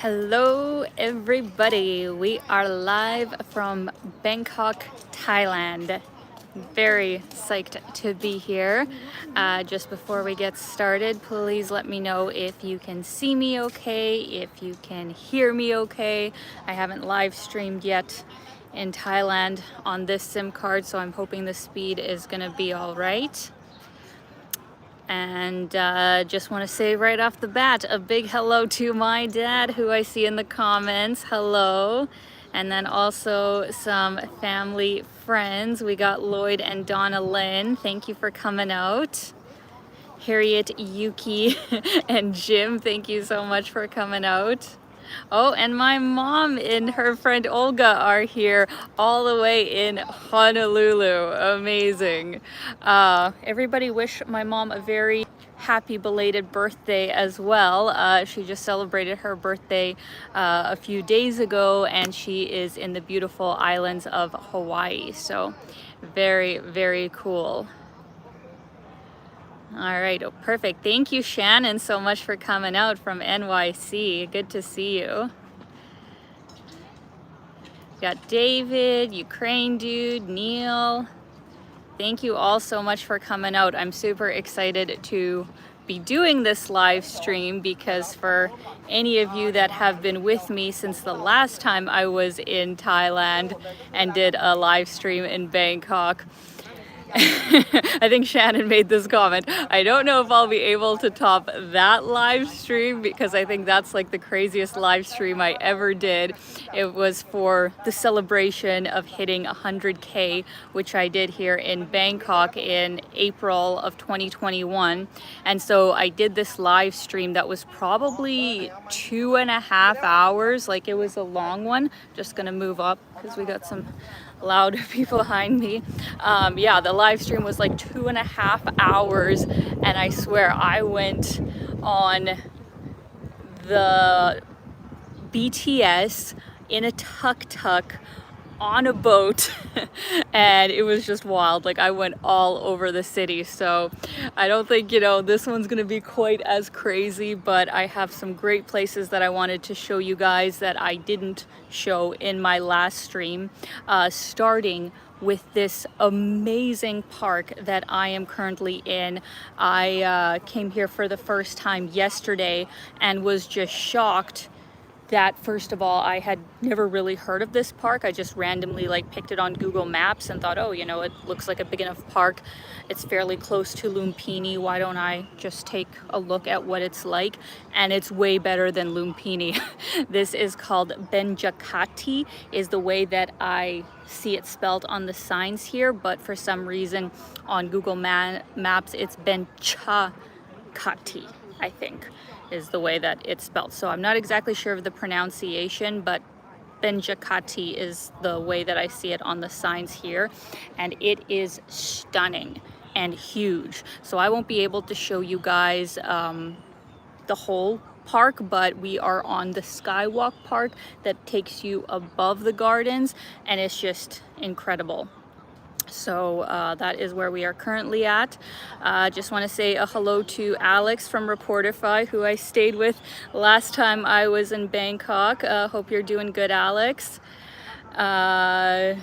Hello everybody, we are live from Bangkok, Thailand. Very psyched to be here. Just before we get started, please let me know if you can see me okay, if you can hear me okay. I haven't live streamed yet in Thailand on this SIM card, so I'm hoping the speed is gonna be all right. And just want to say right off the bat, a big hello to my dad, who I see in the comments. Hello. And then also some family friends. We got Lloyd and Donna Lynn. Thank you for coming out. Harriet, Yuki, and Jim, thank you so much for coming out. Oh, and my mom and her friend Olga are here all the way in Honolulu. Amazing. Everybody wish my mom a very happy belated birthday as well. She just celebrated her birthday a few days ago, and she is in the beautiful islands of Hawaii. So very, very cool. All right, oh, perfect. Thank you, Shannon, so much for coming out from NYC. Good to see you. Got David, Ukraine dude, Neil. Thank you all so much for coming out. I'm super excited to be doing this live stream because for any of you that have been with me since the last time I was in Thailand and did a live stream in Bangkok, I think Shannon made this comment. I don't know if I'll be able to top that live stream because I think that's like the craziest live stream I ever did. It was for the celebration of hitting 100K, which I did here in Bangkok in April of 2021. And so I did this live stream that was probably 2.5 hours. Like, it was a long one. Just gonna move up because we got some loud people behind me. Yeah, the live stream was like 2.5 hours, and I swear I went on the BTS in a tuk-tuk on a boat and it was just wild. Like, I went all over the city. So I don't think, you know, this one's gonna be quite as crazy, but I have some great places that I wanted to show you guys that I didn't show in my last stream, starting with this amazing park that I am currently in. I came here for the first time yesterday and was just shocked that, first of all, I had never really heard of this park. I just randomly like picked it on Google Maps and thought, oh, you know, it looks like a big enough park. It's fairly close to Lumpini. Why don't I just take a look at what it's like? And it's way better than Lumpini. This is called Benjakati, is the way that I see it spelled on the signs here. But for some reason on Google Maps, it's Benchakati, I think, is the way that it's spelled. So I'm not exactly sure of the pronunciation, but Benjakati is the way that I see it on the signs here. And it is stunning and huge. So I won't be able to show you guys the whole park, but we are on the Skywalk Park that takes you above the gardens, and it's just incredible. So that is where we are currently at. Just want to say a hello to Alex from Reportify, who I stayed with last time I was in Bangkok. Hope you're doing good, Alex. Oh,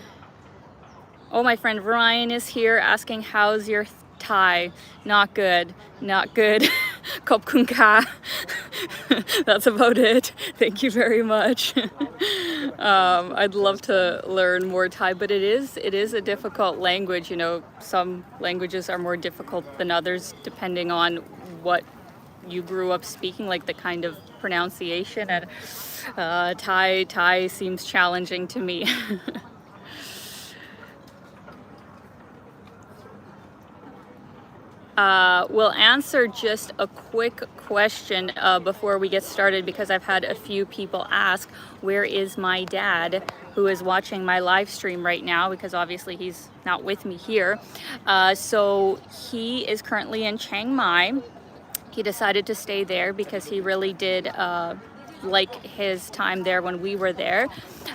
my friend Ryan is here asking, how's your Thai? Not good, not good. Khop kun ka. That's about it. Thank you very much. I'd love to learn more Thai, but it is a difficult language. You know, some languages are more difficult than others depending on what you grew up speaking, like the kind of pronunciation. And Thai seems challenging to me. We'll answer just a quick question before we get started, because I've had a few people ask, where is my dad, who is watching my live stream right now, because obviously he's not with me here. So he is currently in Chiang Mai. He decided to stay there because he really did like his time there when we were there.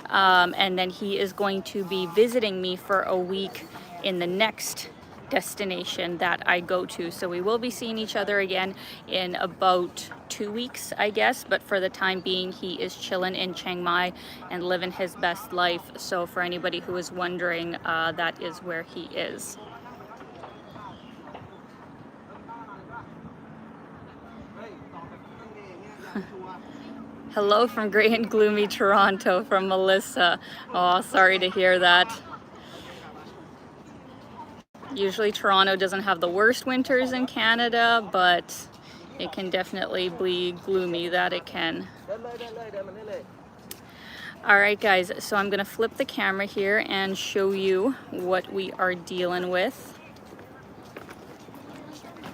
And then he is going to be visiting me for a week in the next destination that I go to. So we will be seeing each other again in about 2 weeks, I guess, but for the time being he is chilling in Chiang Mai and living his best life. So for anybody who is wondering, that is where he is. Hello from gray and gloomy Toronto from Melissa. Oh, sorry to hear that. Usually Toronto doesn't have the worst winters in Canada, but it can definitely be gloomy, that it can. All right, guys, so I'm gonna flip the camera here and show you what we are dealing with.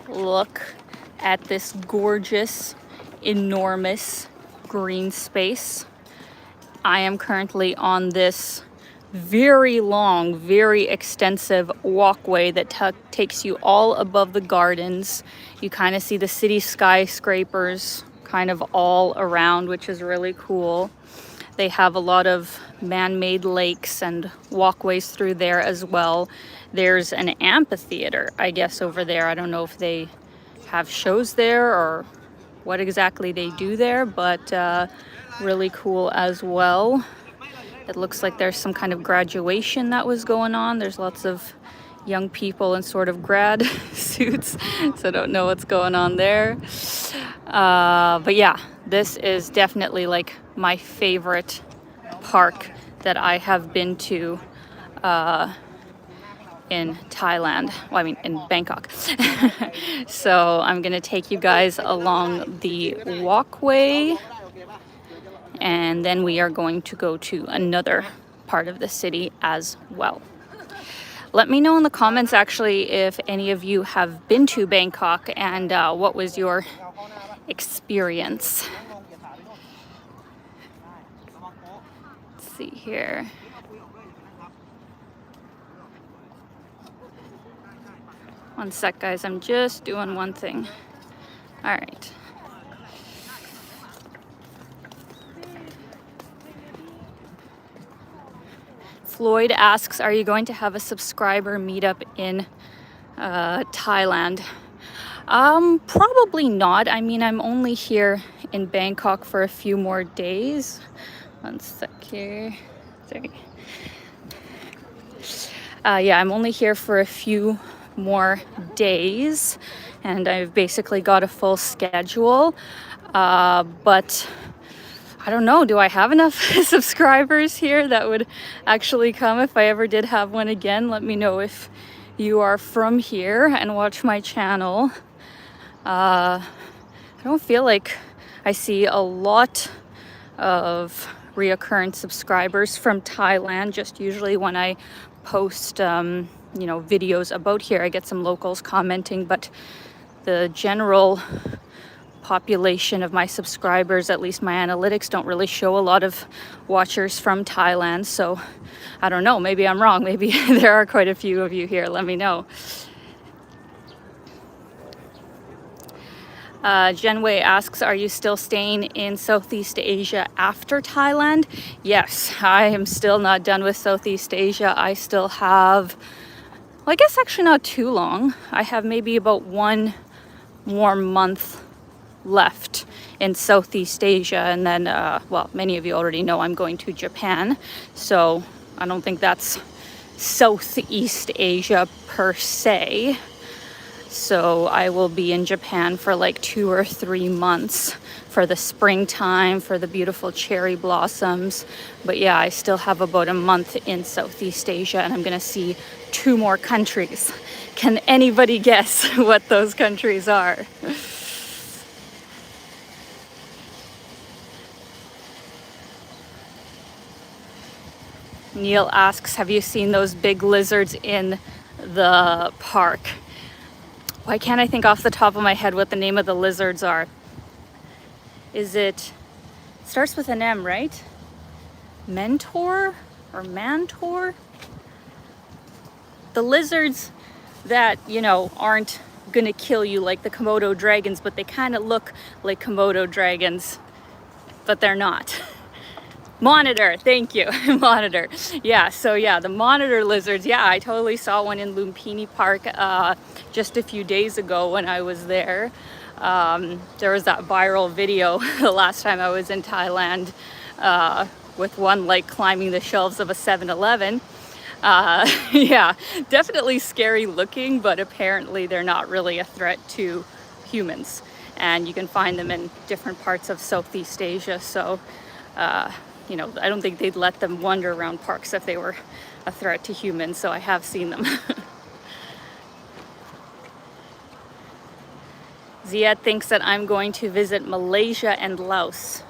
Look at this gorgeous, enormous green space. I am currently on this very long, very extensive walkway that takes you all above the gardens. You kind of see the city skyscrapers kind of all around, which is really cool. They have a lot of man-made lakes and walkways through there as well. There's an amphitheater, I guess, over there. I don't know if they have shows there or what exactly they do there, but really cool as well. It looks like there's some kind of graduation that was going on. There's lots of young people in sort of grad suits, so I don't know what's going on there. But yeah, this is definitely like my favorite park that I have been to in Thailand. Well, I mean, in Bangkok. So I'm gonna take you guys along the walkway, and then we are going to go to another part of the city as well. Let me know in the comments actually if any of you have been to Bangkok and what was your experience. Let's see here. One sec, guys, I'm just doing one thing. All right. Floyd asks, are you going to have a subscriber meetup in Thailand? Probably not. I mean, I'm only here in Bangkok for a few more days. One sec here. Sorry. Yeah, I'm only here for a few more days, and I've basically got a full schedule. But I don't know, do I have enough subscribers here that would actually come if I ever did have one again? Let me know if you are from here and watch my channel. I don't feel like I see a lot of reoccurring subscribers from Thailand. Just usually when I post you know, videos about here, I get some locals commenting, but the general population of my subscribers, at least my analytics, don't really show a lot of watchers from Thailand. So I don't know, maybe I'm wrong. Maybe there are quite a few of you here. Let me know. Jenwei asks, are you still staying in Southeast Asia after Thailand? Yes, I am still not done with Southeast Asia. I still have, well, I guess actually not too long. I have maybe about 1 more month left in Southeast Asia, and then well, many of you already know I'm going to Japan, so I don't think that's Southeast Asia per se. So I will be in Japan for like 2 or 3 months for the springtime, for the beautiful cherry blossoms. But yeah, I still have about a month in Southeast Asia, and I'm gonna see 2 more countries. Can anybody guess what those countries are? Neil asks, have you seen those big lizards in the park? Why can't I think off the top of my head what the name of the lizards are? Is it starts with an M, right? Mentor or Mantor? The lizards that, you know, aren't gonna kill you like the Komodo dragons, but they kind of look like Komodo dragons, but they're not. Monitor, thank you. Monitor. Yeah, so yeah, the monitor lizards. Yeah, I totally saw one in Lumpini Park just a few days ago when I was there. There was that viral video the last time I was in Thailand with one like climbing the shelves of a 7-Eleven. Yeah, definitely scary looking, but apparently they're not really a threat to humans. And you can find them in different parts of Southeast Asia. So, you know, I don't think they'd let them wander around parks if they were a threat to humans. So I have seen them. Ziad thinks that I'm going to visit Malaysia and Laos.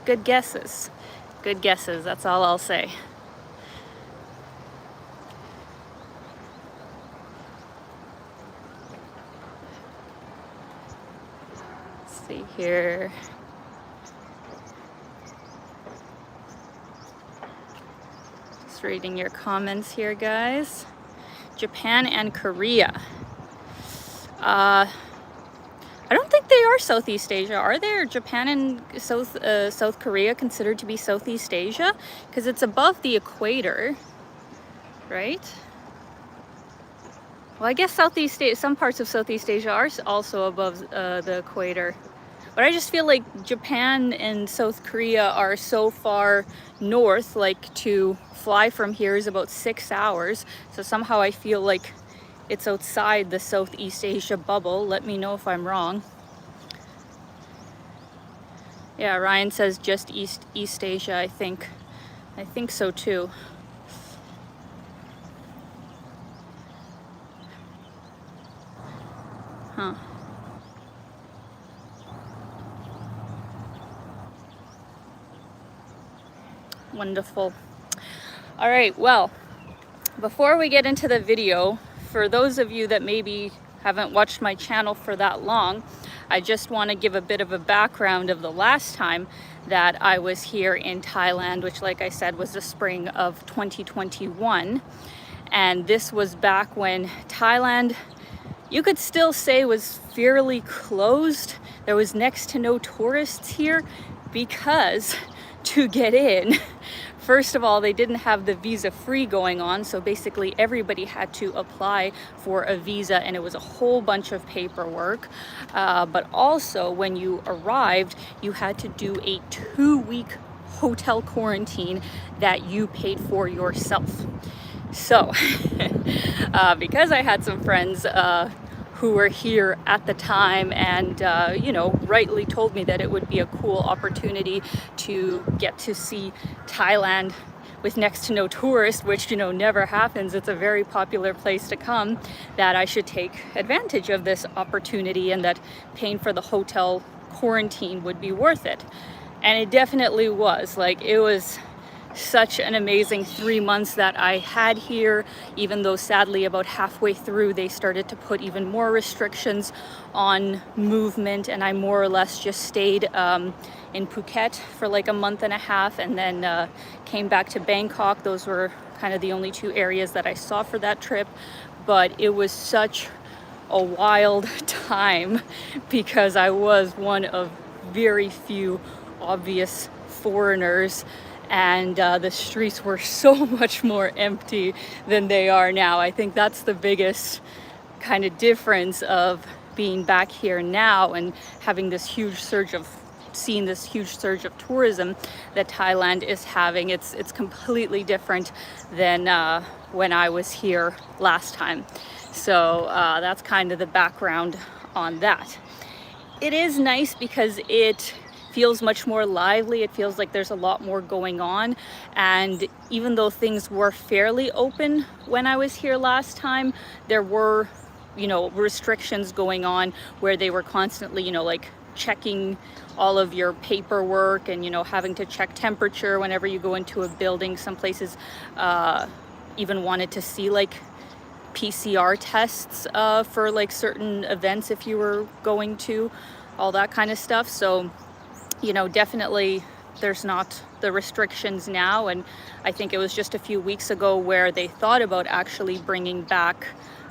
Good guesses. Good guesses. That's all I'll say. Let's see here. Just reading your comments here, guys. Japan and Korea. I don't think they are Southeast Asia, are they? Are Japan and South Korea considered to be Southeast Asia? Because it's above the equator, right? Well, I guess Southeast Asia, some parts of Southeast Asia are also above the equator. But I just feel like Japan and South Korea are so far north, like to fly from here is about 6 hours. So somehow I feel like it's outside the Southeast Asia bubble. Let me know if I'm wrong. Yeah, Ryan says just East Asia, I think. I think so too. Huh. Wonderful. All right, well, before we get into the video, for those of you that maybe haven't watched my channel for that long, I just want to give a bit of a background of the last time that I was here in Thailand, which, like I said, was the spring of 2021. And this was back when Thailand, you could still say, was fairly closed. There was next to no tourists here because to get in, first of all, they didn't have the visa free going on. So basically everybody had to apply for a visa and it was a whole bunch of paperwork. But also when you arrived, you had to do a 2-week hotel quarantine that you paid for yourself. So because I had some friends who were here at the time and, you know, rightly told me that it would be a cool opportunity to get to see Thailand with next to no tourists, which, you know, never happens. It's a very popular place to come, that I should take advantage of this opportunity and that paying for the hotel quarantine would be worth it. And it definitely was. Like, it was such an amazing 3 months that I had here, even though sadly about halfway through they started to put even more restrictions on movement, and I more or less just stayed in Phuket for like a month and a half and then came back to Bangkok. Those were kind of the only 2 areas that I saw for that trip, but it was such a wild time because I was one of very few obvious foreigners, and the streets were so much more empty than they are now. I think that's the biggest kind of difference of being back here now and having this huge surge of seeing this huge surge of tourism that Thailand is having. It's completely different than when I was here last time. So that's kind of the background on that. It is nice because it feels much more lively. It feels like there's a lot more going on, and even though things were fairly open when I was here last time, there were, you know, restrictions going on where they were constantly, you know, like checking all of your paperwork and, you know, having to check temperature whenever you go into a building. Some places even wanted to see like PCR tests for like certain events if you were going to, all that kind of stuff. So, you know, definitely there's not the restrictions now, and I think it was just a few weeks ago where they thought about actually bringing back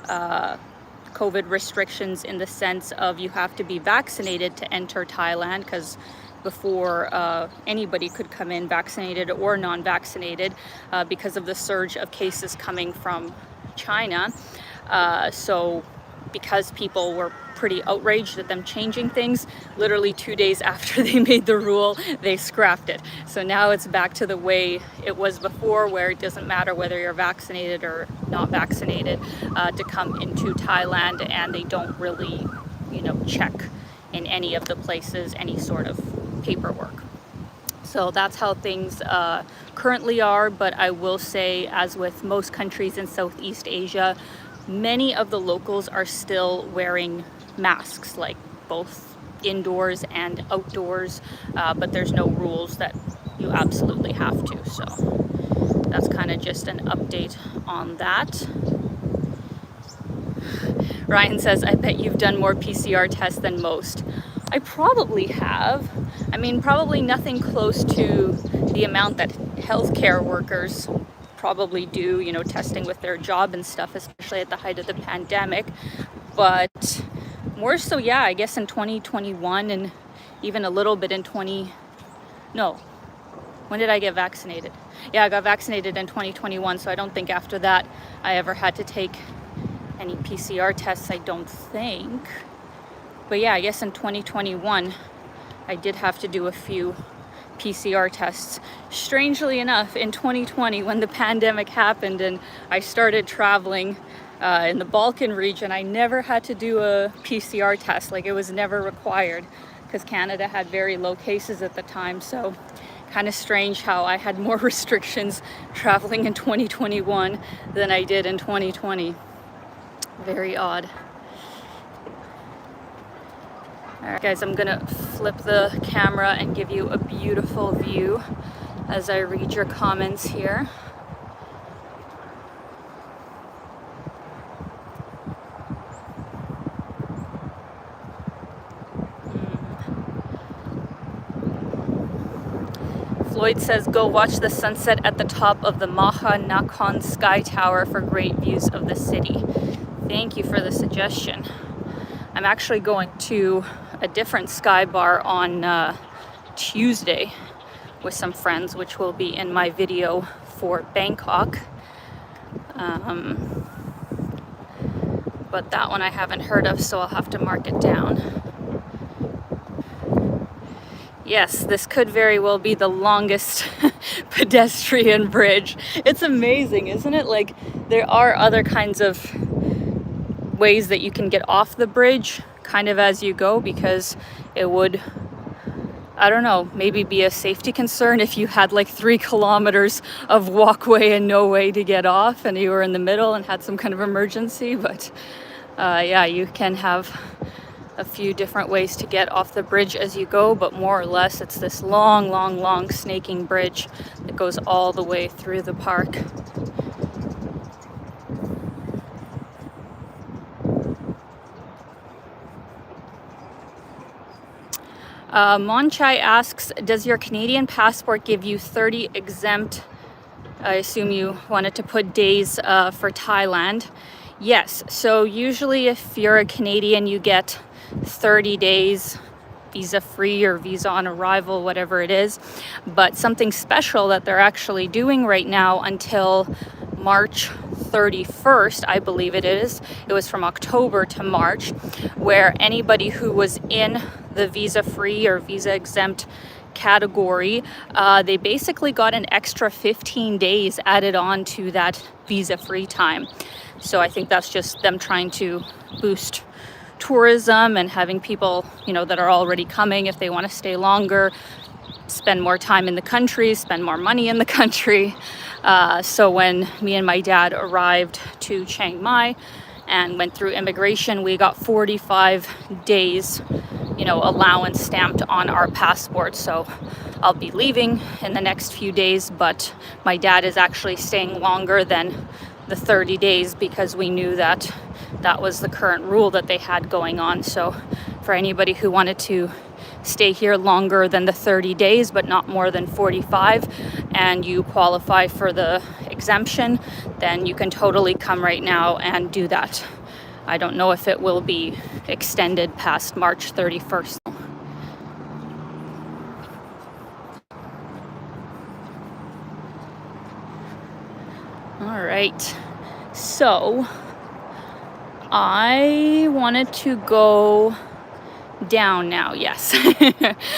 COVID restrictions in the sense of you have to be vaccinated to enter Thailand, because before anybody could come in, vaccinated or non-vaccinated, because of the surge of cases coming from China. So because people were pretty outraged at them changing things, literally 2 days after they made the rule, they scrapped it. So now it's back to the way it was before, where it doesn't matter whether you're vaccinated or not vaccinated to come into Thailand, and they don't really, check in any of the places any sort of paperwork. So that's how things currently are, but I will say, as with most countries in Southeast Asia, many of the locals are still wearing masks, like both indoors and outdoors, but there's no rules that you absolutely have to. So that's kind of just an update on that. Ryan says, I bet you've done more PCR tests than most. I probably have. I mean, probably nothing close to the amount that healthcare workers probably do, testing with their job and stuff, especially at the height of the pandemic. But more so, yeah, I guess in 2021 and even a little bit in when did I get vaccinated? Yeah, I got vaccinated in 2021, so I don't think after that I ever had to take any PCR tests, I don't think. But yeah, I guess in 2021 I did have to do a few PCR tests. Strangely enough, in 2020, when the pandemic happened and I started traveling in the Balkan region, I never had to do a PCR test. Like, it was never required because Canada had very low cases at the time. So kind of strange how I had more restrictions traveling in 2021 than I did in 2020. Very odd. Alright guys, I'm gonna flip the camera and give you a beautiful view as I read your comments here. Floyd says, go watch the sunset at the top of the Maha Nakhon Sky Tower for great views of the city. Thank you for the suggestion. I'm actually going to a different sky bar on Tuesday with some friends, which will be in my video for Bangkok. But that one I haven't heard of, so I'll have to mark it down. Yes, this could very well be the longest pedestrian bridge. It's amazing, isn't it? Like, there are other kinds of ways that you can get off the bridge kind of as you go, because it would, I don't know, maybe be a safety concern if you had like 3 kilometers of walkway and no way to get off and you were in the middle and had some kind of emergency. But yeah, you can have a few different ways to get off the bridge as you go, but more or less it's this long snaking bridge that goes all the way through the park. Monchai asks, does your Canadian passport give you 30 exempt, I assume you wanted to put days for Thailand? Yes, so usually if you're a Canadian, you get 30 days visa free or visa on arrival, whatever it is. But something special that they're actually doing right now until March 31st, I believe it is. It was from October to March, where anybody who was in the visa free or visa exempt category, they basically got an extra 15 days added on to that visa free time. So I think that's just them trying to boost tourism and having people, that are already coming, if they want to stay longer, spend more time in the country, spend more money in the country. So when me and my dad arrived to Chiang Mai and went through immigration, we got 45 days, allowance stamped on our passport. So I'll be leaving in the next few days, but my dad is actually staying longer than the 30 days because we knew that that was the current rule that they had going on. So for anybody who wanted to stay here longer than the 30 days but not more than 45, and you qualify for the exemption, then you can totally come right now and do that. I don't know if it will be extended past March 31st. All right, so I wanted to go down now. Yes.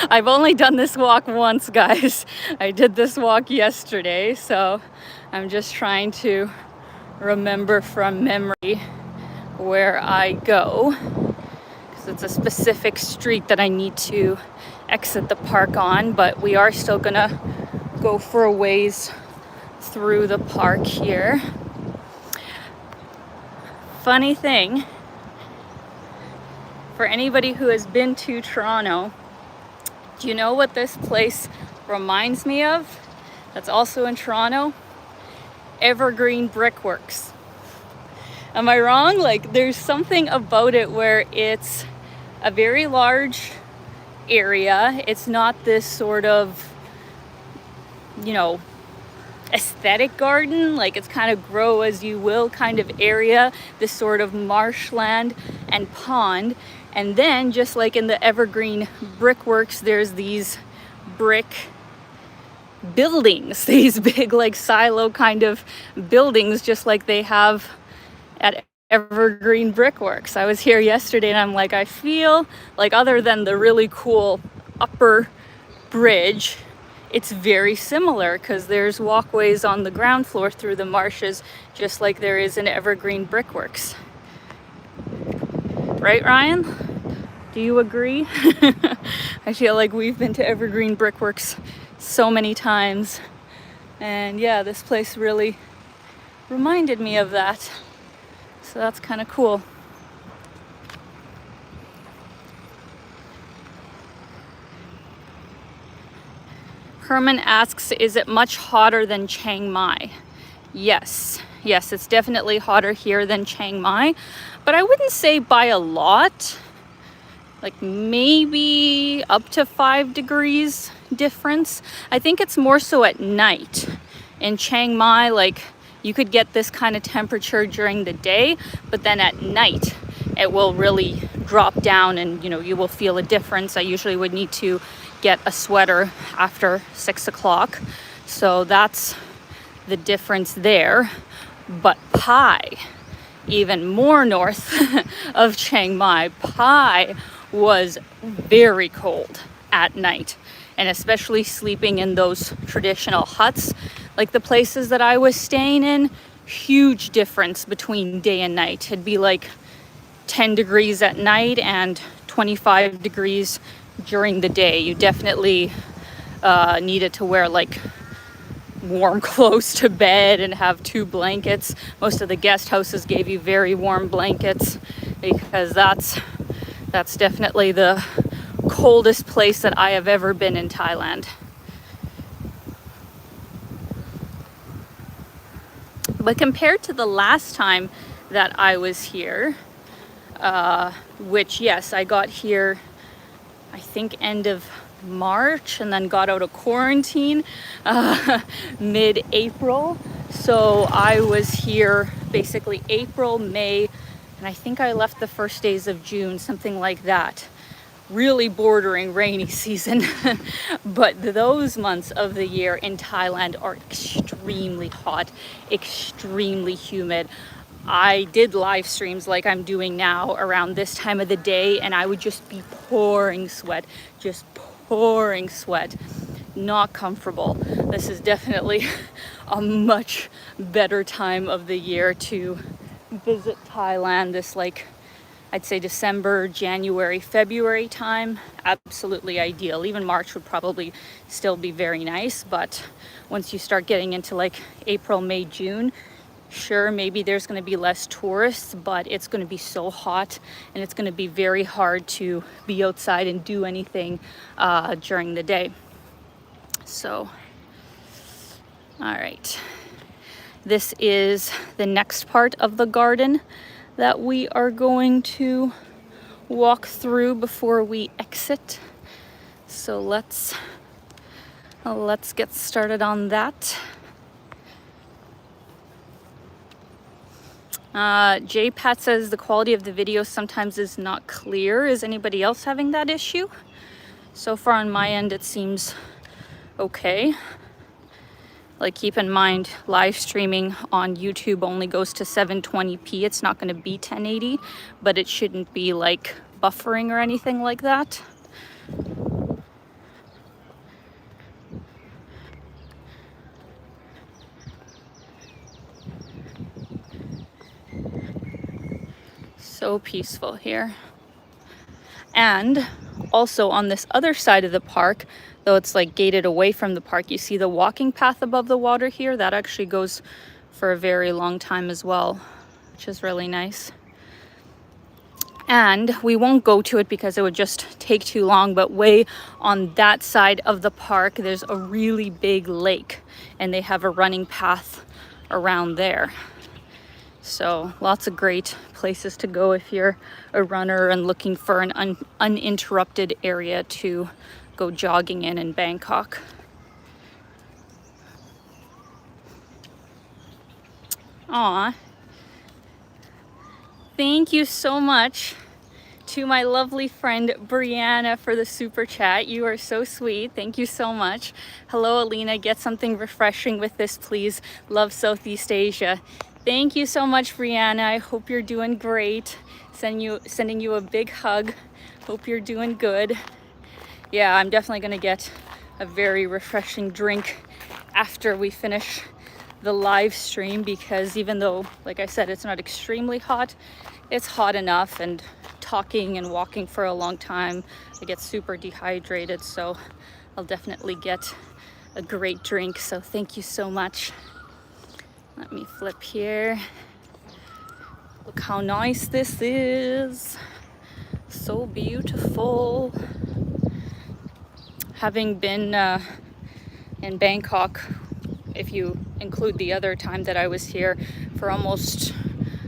I've only done this walk once, guys. I did this walk yesterday, so I'm just trying to remember from memory where I go, because it's a specific street that I need to exit the park on, but we are still gonna go for a ways through the park here. Funny thing, for anybody who has been to Toronto, do you know what this place reminds me of? That's also in Toronto? Evergreen Brickworks. Am I wrong? Like, there's something about it where it's a very large area. It's not this sort of, you know, aesthetic garden, like it's kind of grow as you will kind of area, this sort of marshland and pond. And then just like in the Evergreen Brickworks, there's these brick buildings, these big like silo kind of buildings, just like they have at Evergreen Brickworks. I was here yesterday and I'm like, I feel like other than the really cool upper bridge, it's very similar, because there's walkways on the ground floor through the marshes, just like there is in Evergreen Brickworks. Right, Ryan? Do you agree? I feel like we've been to Evergreen Brickworks so many times. And yeah, this place really reminded me of that. So that's kind of cool. Herman asks, is it much hotter than Chiang Mai? Yes, it's definitely hotter here than Chiang Mai, but I wouldn't say by a lot, like maybe up to 5 degrees difference. I think it's more so at night. In Chiang Mai, like you could get this kind of temperature during the day, but then at night it will really drop down and you will feel a difference. I usually would need to get a sweater after 6 o'clock. So that's the difference there. But Pai, even more north of Chiang Mai, Pai was very cold at night. And especially sleeping in those traditional huts, like the places that I was staying in, huge difference between day and night. It'd be like 10 degrees at night and 25 degrees during the day. You definitely needed to wear like warm clothes to bed and have 2 blankets. Most of the guest houses gave you very warm blankets, because that's definitely the coldest place that I have ever been in Thailand. But compared to the last time that I was here, which yes, I got here I think end of March and then got out of quarantine mid-April. So I was here basically April, May, and I think I left the first days of June, something like that. Really bordering rainy season. But those months of the year in Thailand are extremely hot, extremely humid. I did live streams like I'm doing now around this time of the day, and I would just be pouring sweat, not comfortable. This is definitely a much better time of the year to visit Thailand. This, like, I'd say December, January, February time, absolutely ideal. Even March would probably still be very nice, but once you start getting into like April, May, June, sure, maybe there's going to be less tourists, but it's going to be so hot and it's going to be very hard to be outside and do anything during the day. So, all right. This is the next part of the garden that we are going to walk through before we exit. So let's get started on that. J-Pat says the quality of the video sometimes is not clear. Is anybody else having that issue? So far on my end, it seems okay. Like, keep in mind, live streaming on YouTube only goes to 720p. It's not going to be 1080, but it shouldn't be like buffering or anything like that. So peaceful here. And also on this other side of the park, though it's like gated away from the park, you see the walking path above the water here? That actually goes for a very long time as well, which is really nice. And we won't go to it because it would just take too long, but way on that side of the park, there's a really big lake, and they have a running path around there. So lots of great places to go if you're a runner and looking for an uninterrupted area to go jogging in Bangkok. Aw. Thank you so much to my lovely friend Brianna for the super chat. You are so sweet. Thank you so much. Hello, Alina. Get something refreshing with this, please. Love Southeast Asia. Thank you so much, Brianna. I hope you're doing great. Sending you a big hug. Hope you're doing good. Yeah, I'm definitely gonna get a very refreshing drink after we finish the live stream, because even though, like I said, it's not extremely hot, it's hot enough, and talking and walking for a long time, I get super dehydrated, so I'll definitely get a great drink. So thank you so much. Let me flip here. Look how nice this is. So beautiful. Having been in Bangkok, if you include the other time that I was here, for almost,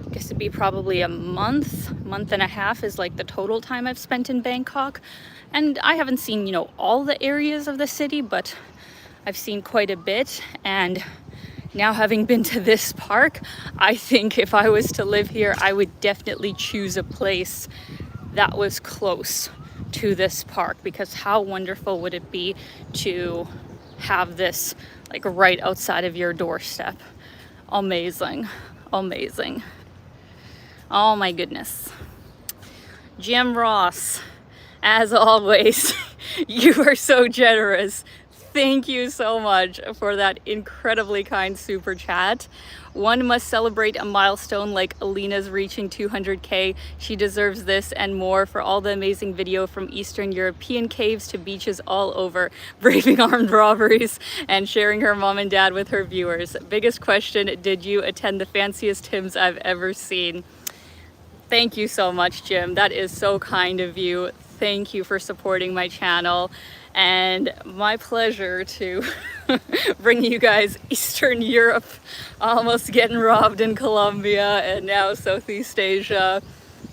I guess it'd be probably a month and a half is like the total time I've spent in Bangkok. And I haven't seen, you know, all the areas of the city, but I've seen quite a bit. And now, having been to this park, I think if I was to live here, I would definitely choose a place that was close to this park, because how wonderful would it be to have this like right outside of your doorstep? Amazing, amazing. Oh my goodness. Jim Ross, as always, you are so generous. Thank you so much for that incredibly kind super chat. One must celebrate a milestone like Alina's reaching 200K. She deserves this and more for all the amazing video from Eastern European caves to beaches all over, braving armed robberies and sharing her mom and dad with her viewers. Biggest question, did you attend the fanciest Tims I've ever seen? Thank you so much, Jim. That is so kind of you. Thank you for supporting my channel. And my pleasure to bring you guys Eastern Europe, almost getting robbed in Colombia, and now Southeast Asia.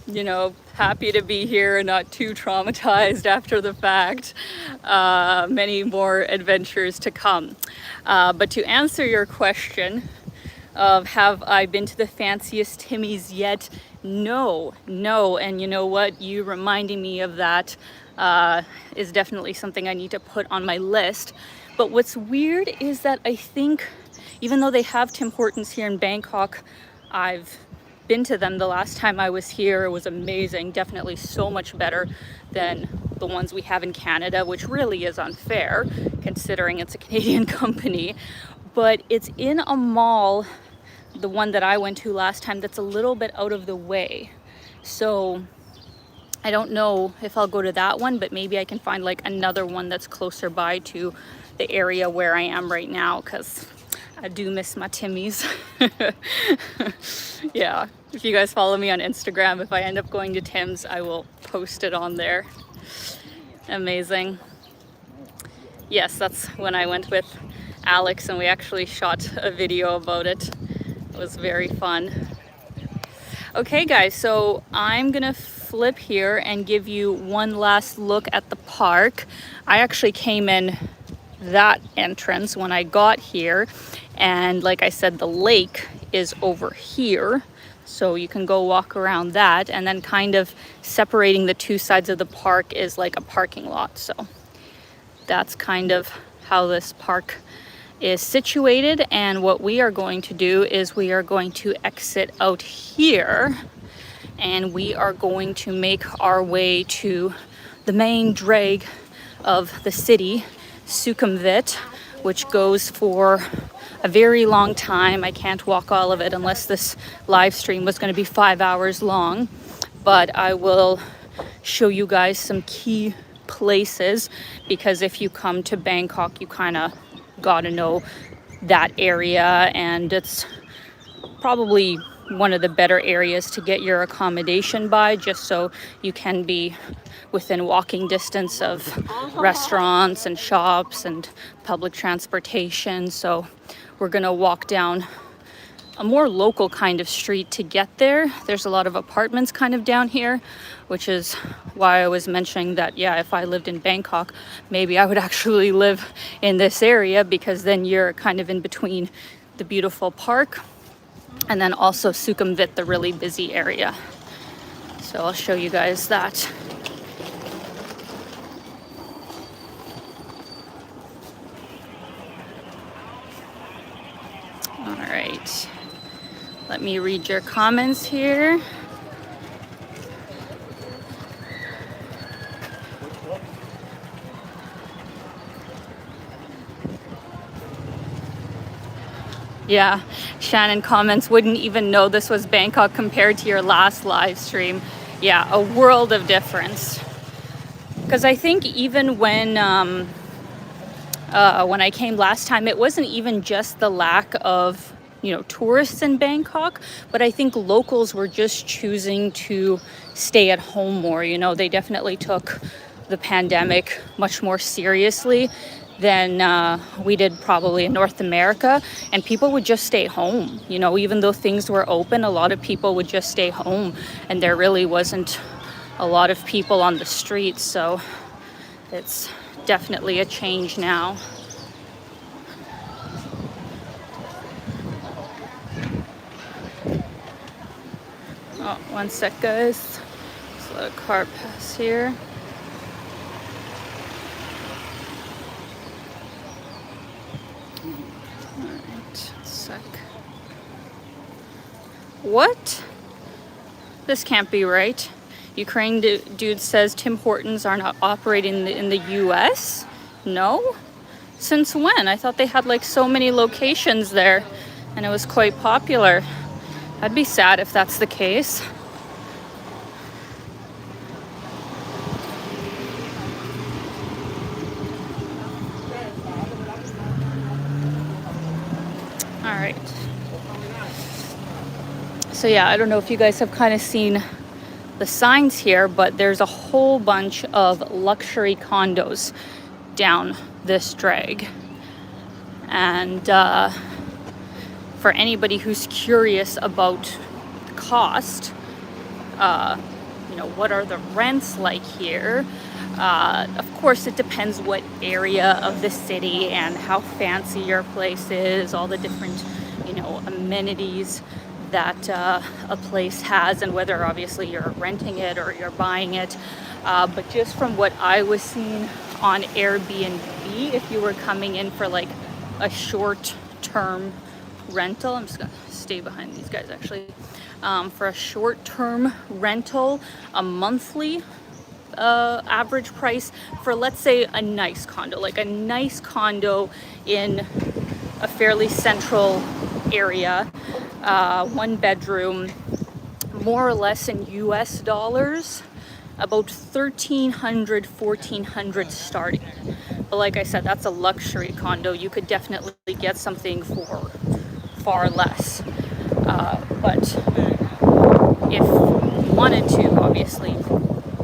You know, happy to be here and not too traumatized after the fact. Many more adventures to come. But to answer your question of have I been to the fanciest Timmy's yet? No. And you know what? You reminding me of that is definitely something I need to put on my list. But what's weird is that I think, even though they have Tim Hortons here in Bangkok, I've been to them the last time I was here. It was amazing. Definitely so much better than the ones we have in Canada, which really is unfair considering it's a Canadian company. But it's in a mall, the one that I went to last time, that's a little bit out of the way. So I don't know if I'll go to that one, but maybe I can find like another one that's closer by to the area where I am right now, because I do miss my Timmy's. Yeah, if you guys follow me on Instagram, if I end up going to Tim's, I will post it on there. Amazing. Yes, that's when I went with Alex and we actually shot a video about it. It was very fun. Okay guys, so I'm gonna flip here and give you one last look at the park. I actually came in that entrance when I got here, and like I said, the lake is over here, so you can go walk around that, and then kind of separating the two sides of the park is like a parking lot. So that's kind of how this park is situated. And what we are going to do is we are going to exit out here and we are going to make our way to the main drag of the city, Sukhumvit, which goes for a very long time. I can't walk all of it unless this live stream was going to be 5 hours long, but I will show you guys some key places, because if you come to Bangkok, you kind of gotta know that area, and it's probably one of the better areas to get your accommodation by, just so you can be within walking distance of restaurants and shops and public transportation. So we're gonna walk down a more local kind of street to get there. There's a lot of apartments kind of down here, which is why I was mentioning that, yeah, if I lived in Bangkok, maybe I would actually live in this area, because then you're kind of in between the beautiful park and then also Sukhumvit, the really busy area. So I'll show you guys that. All right, let me read your comments here. Yeah, Shannon comments, wouldn't even know this was Bangkok compared to your last live stream. Yeah, a world of difference. Because I think even when I came last time, it wasn't even just the lack of, tourists in Bangkok, but I think locals were just choosing to stay at home more. They definitely took the pandemic much more seriously than we did probably in North America, and people would just stay home. Even though things were open, a lot of people would just stay home, and there really wasn't a lot of people on the streets. So it's definitely a change now. Oh, one sec, guys. Just let a car pass here. What? This can't be right. Ukraine dude says Tim Hortons are not operating in the US? No? Since when? I thought they had like so many locations there and it was quite popular. I'd be sad if that's the case. All right. So yeah, I don't know if you guys have kind of seen the signs here, but there's a whole bunch of luxury condos down this drag. And for anybody who's curious about the cost, what are the rents like here? Of course, it depends what area of the city and how fancy your place is, all the different, amenities that a place has, and whether obviously you're renting it or you're buying it. But just from what I was seeing on Airbnb, if you were coming in for like a short-term rental, I'm just gonna stay behind these guys actually, for a short-term rental, a monthly average price for, let's say, a nice condo, like a nice condo in a fairly central area, 1 bedroom, more or less in US dollars, about $1,300, $1,400 starting. But like I said, that's a luxury condo. You could definitely get something for far less. But if you wanted to, obviously,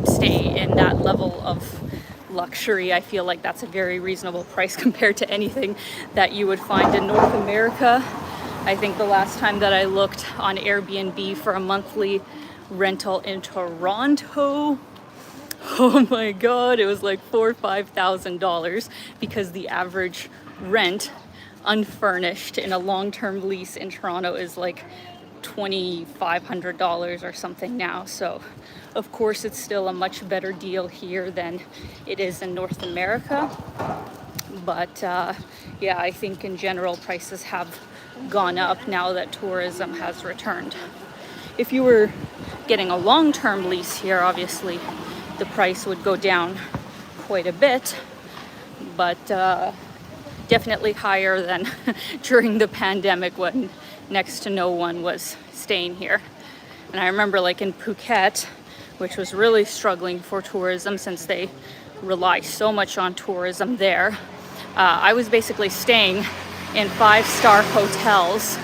stay in that level of luxury, I feel like that's a very reasonable price compared to anything that you would find in North America. I think the last time that I looked on Airbnb for a monthly rental in Toronto, oh my god, it was like $4,000 or $5,000, because the average rent unfurnished in a long-term lease in Toronto is like $2,500 or something now. So of course it's still a much better deal here than it is in North America. But yeah, I think in general prices have gone up now that tourism has returned. If you were getting a long-term lease here, obviously the price would go down quite a bit, but definitely higher than during the pandemic when next to no one was staying here. And I remember like in Phuket, which was really struggling for tourism since they rely so much on tourism there. I was basically staying in 5-star hotels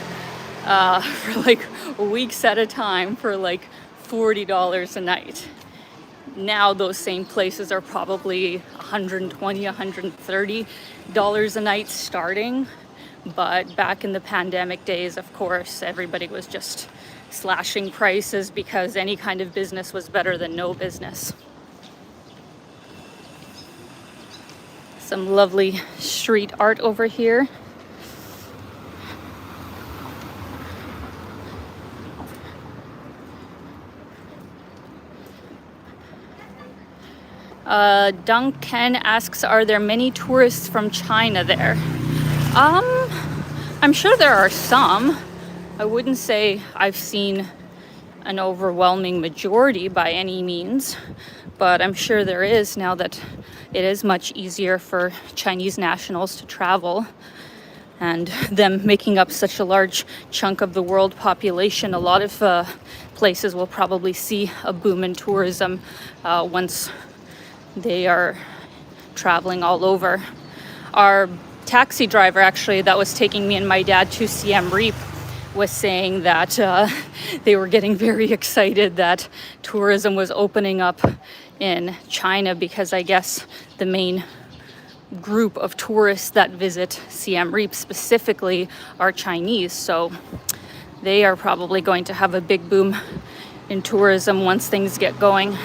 for like weeks at a time for like $40 a night. Now those same places are probably $120, $130 a night starting. But back in the pandemic days, of course, everybody was just slashing prices because any kind of business was better than no business. Some lovely street art over here. Duncan asks, are there many tourists from China there? I'm sure there are some. I wouldn't say I've seen an overwhelming majority by any means, but I'm sure there is now that it is much easier for Chinese nationals to travel, and them making up such a large chunk of the world population. A lot of places will probably see a boom in tourism once they are traveling all over. Our taxi driver, actually, that was taking me and my dad to Siem Reap, was saying that they were getting very excited that tourism was opening up in China, because I guess the main group of tourists that visit Siem Reap specifically are Chinese. So they are probably going to have a big boom in tourism once things get going.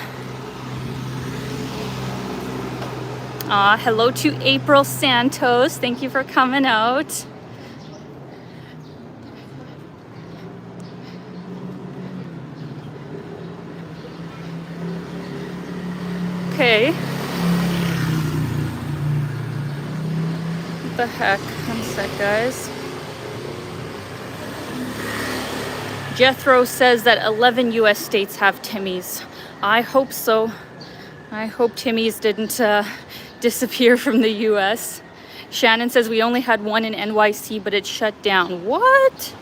Hello to April Santos. Thank you for coming out. Okay. What the heck? One sec, guys. Jethro says that 11 US states have Timmy's. I hope so. I hope Timmy's didn't disappear from the US. Shannon says we only had one in NYC, but it shut down. What?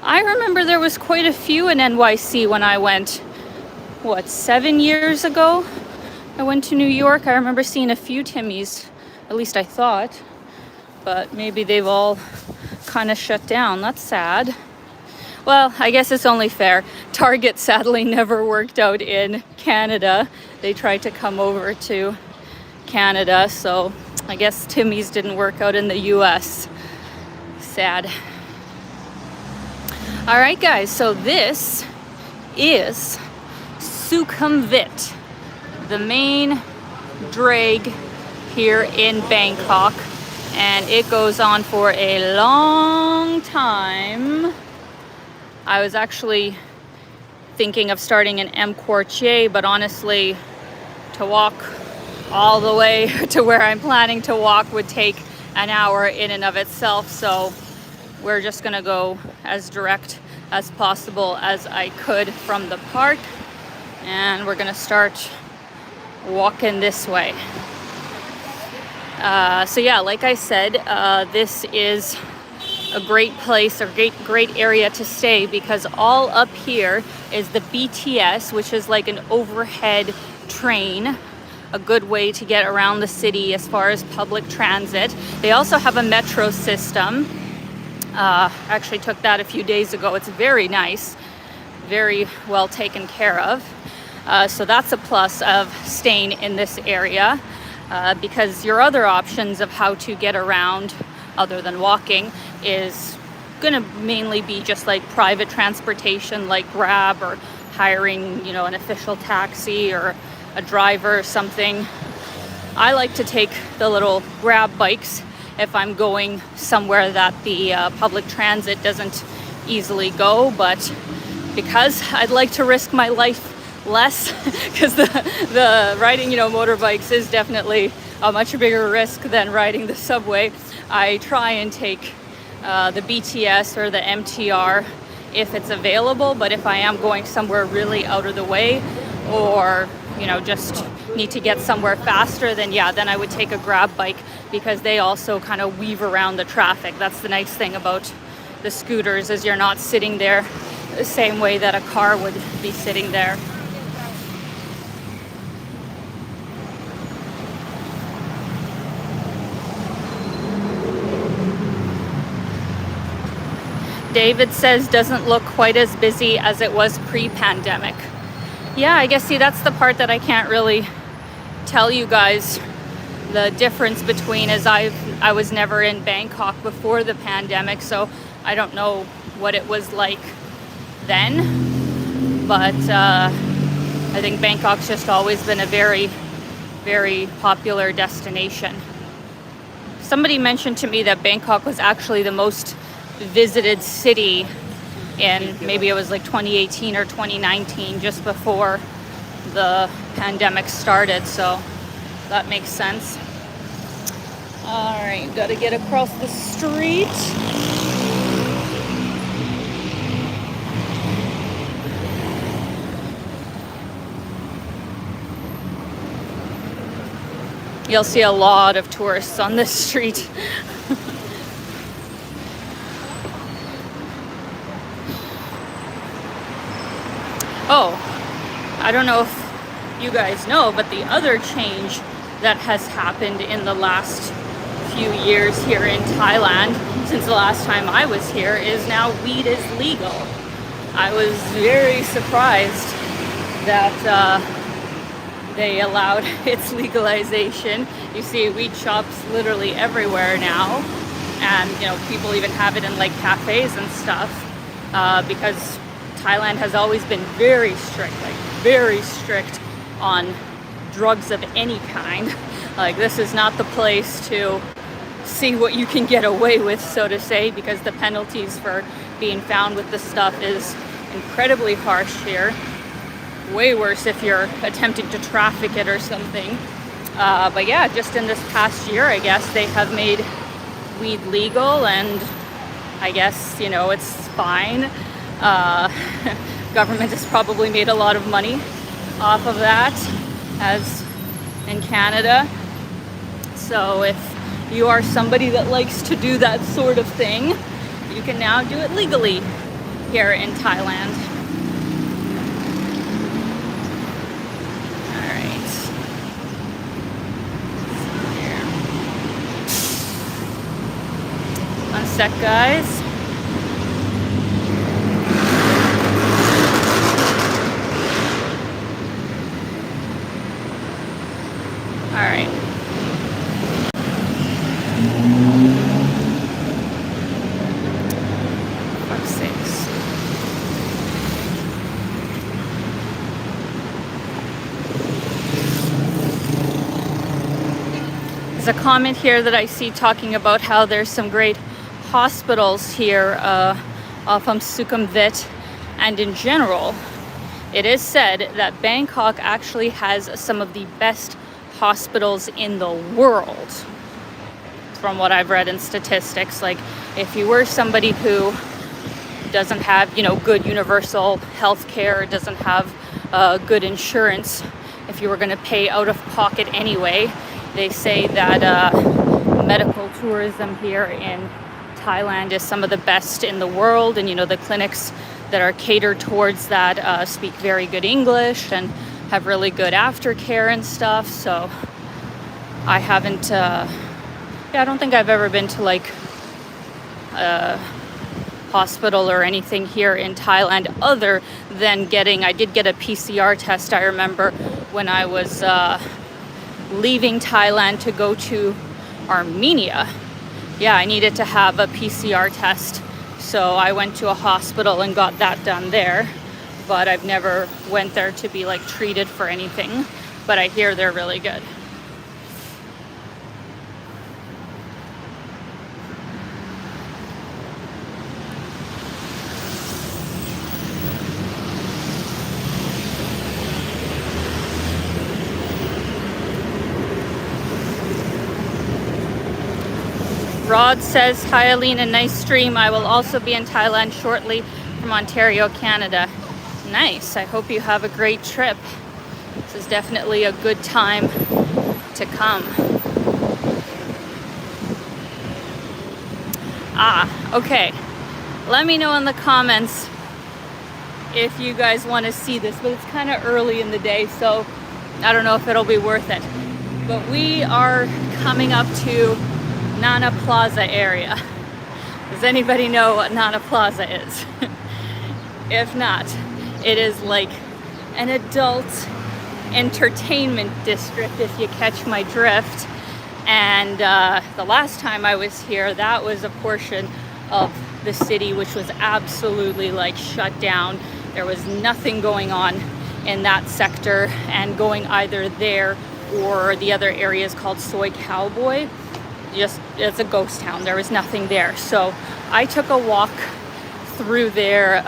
I remember there was quite a few in NYC when I went, 7 years ago? I went to New York. I remember seeing a few Timmy's, at least I thought, but maybe they've all kind of shut down. That's sad. Well, I guess it's only fair. Target sadly never worked out in Canada. They tried to come over to Canada, so I guess Timmy's didn't work out in the US. Sad. All right, guys, so this is Sukhumvit, the main drag here in Bangkok, and it goes on for a long time. I was actually thinking of starting in M Quartier, but honestly, to walk all the way to where I'm planning to walk would take an hour in and of itself, so we're just gonna go as direct as possible as I could from the park, and we're gonna start walking this way. So yeah, like I said, this is a great place, a great area to stay, because all up here is the BTS, which is like an overhead train, a good way to get around the city as far as public transit. They also have a metro system. Actually took that a few days ago. It's very nice, very well taken care of. So that's a plus of staying in this area, because your other options of how to get around other than walking is gonna mainly be just like private transportation, like Grab, or hiring, an official taxi or a driver or something. I like to take the little Grab bikes if I'm going somewhere that the public transit doesn't easily go, but because I'd like to risk my life less, because the riding motorbikes is definitely a much bigger risk than riding the subway. I try and take the BTS or the MTR if it's available, but if I am going somewhere really out of the way, or just need to get somewhere faster, then then I would take a grab bike, because they also kind of weave around the traffic. That's the nice thing about the scooters, is you're not sitting there the same way that a car would be sitting there. David says doesn't look quite as busy as it was pre-pandemic. Yeah, I guess, see, that's the part that I can't really tell you guys the difference between, as I was never in Bangkok before the pandemic, so I don't know what it was like then. But I think Bangkok's just always been a very, very popular destination. Somebody mentioned to me that Bangkok was actually the most visited city in, maybe it was like 2018 or 2019, just before the pandemic started, so that makes sense. All right, gotta get across the street. You'll see a lot of tourists on this street. Oh, I don't know if you guys know, but the other change that has happened in the last few years here in Thailand, since the last time I was here, is now weed is legal. I was very surprised that they allowed its legalization. You see weed shops literally everywhere now, and people even have it in like cafes and stuff, because Thailand has always been very strict on drugs of any kind. Like, this is not the place to see what you can get away with, so to say, because the penalties for being found with the stuff is incredibly harsh here. Way worse if you're attempting to traffic it or something. But yeah, just in this past year, I guess, they have made weed legal, and I guess, it's fine. Government has probably made a lot of money off of that, as in Canada. So if you are somebody that likes to do that sort of thing, you can now do it legally here in Thailand. All right. One sec, guys. All right. Fuck's sakes. There's a comment here that I see talking about how there's some great hospitals here off Sukhumvit, and in general, it is said that Bangkok actually has some of the best hospitals in the world, from what I've read in statistics. Like, if you were somebody who doesn't have, good universal health care, doesn't have good insurance, if you were going to pay out of pocket anyway, they say that medical tourism here in Thailand is some of the best in the world, and the clinics that are catered towards that speak very good English and have really good aftercare and stuff. So I haven't I don't think I've ever been to like a hospital or anything here in Thailand, other than I did get a PCR test. I remember when I was leaving Thailand to go to Armenia. Yeah, I needed to have a PCR test, so I went to a hospital and got that done there. But I've never went there to be like treated for anything. But I hear they're really good. Rod says, hi Alina, nice stream. I will also be in Thailand shortly from Ontario, Canada. Nice. I hope you have a great trip. This is definitely a good time to come. Okay. Let me know in the comments if you guys want to see this, but it's kind of early in the day, so I don't know if it'll be worth it. But we are coming up to Nana Plaza area. Does anybody know what Nana Plaza is? If not, it is like an adult entertainment district, if you catch my drift. And the last time I was here, that was a portion of the city which was absolutely like shut down. There was nothing going on in that sector, and going either there or the other area is called Soy Cowboy. Just, it's a ghost town. There was nothing there. So I took a walk through there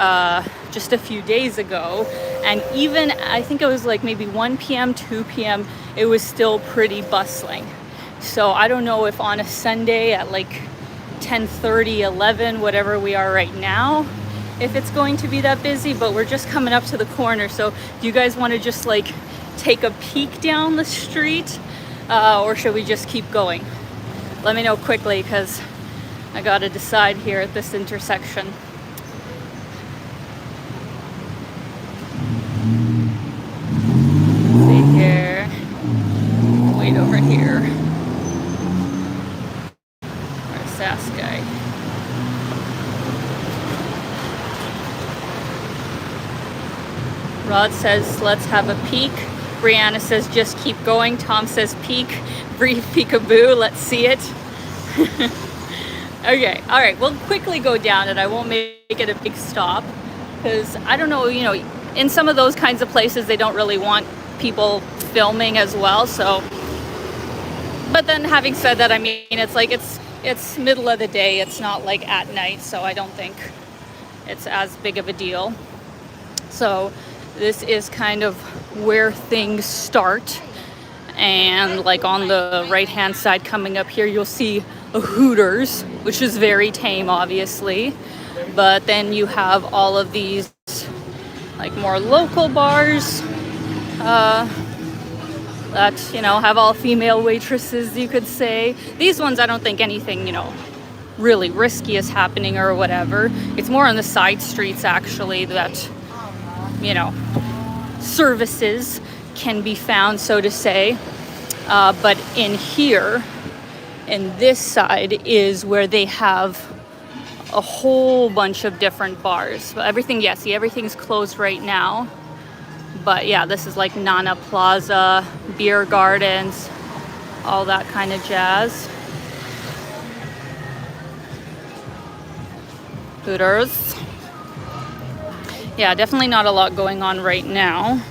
just a few days ago, and even I think it was like maybe 1 p.m., 2 p.m., it was still pretty bustling. So I don't know if on a Sunday at like 10:30, 11, whatever we are right now, if it's going to be that busy, but we're just coming up to the corner. So do you guys want to just like take a peek down the street, or should we just keep going? Let me know quickly, because I gotta decide here at this intersection. Let's see here. Wait over here. Where's Sass guy? Rod says, let's have a peek. Brianna says, just keep going. Tom says, peek. Brief peekaboo. Let's see it. Okay. All right. We'll quickly go down it. I won't make it a big stop, because I don't know, you know, in some of those kinds of places, they don't really want people filming as well. So, but then having said that, I mean, it's like, it's middle of the day. It's not like at night. So I don't think it's as big of a deal. So this is kind of where things start. And like on the right hand side coming up here, you'll see a Hooters, which is very tame, obviously. But then you have all of these like more local bars that, you know, have all female waitresses, you could say. These ones, I don't think anything, you know, really risky is happening or whatever. It's more on the side streets, actually, that, you know, services can be found, so to say. But in here, in this side, is where they have a whole bunch of different bars. But everything, yeah, see, everything's closed right now. But yeah, this is like Nana Plaza, beer gardens, all that kind of jazz. Hooters. Yeah, definitely not a lot going on right now.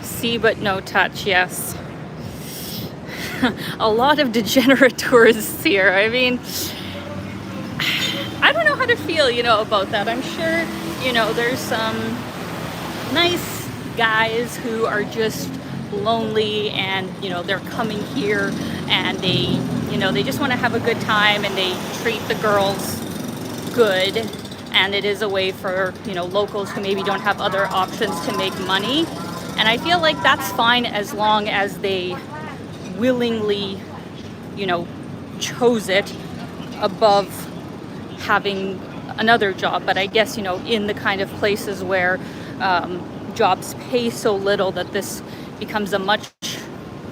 See but no touch, yes. A lot of degenerate tourists here. I mean, I don't know how to feel, you know, about that. I'm sure, you know, there's some nice guys who are just lonely, and, you know, they're coming here and they, you know, they just want to have a good time, and they treat the girls good. And it is a way for, you know, locals who maybe don't have other options to make money. And I feel like that's fine as long as they willingly, you know, chose it above having another job. But I guess, you know, in the kind of places where jobs pay so little that this becomes a much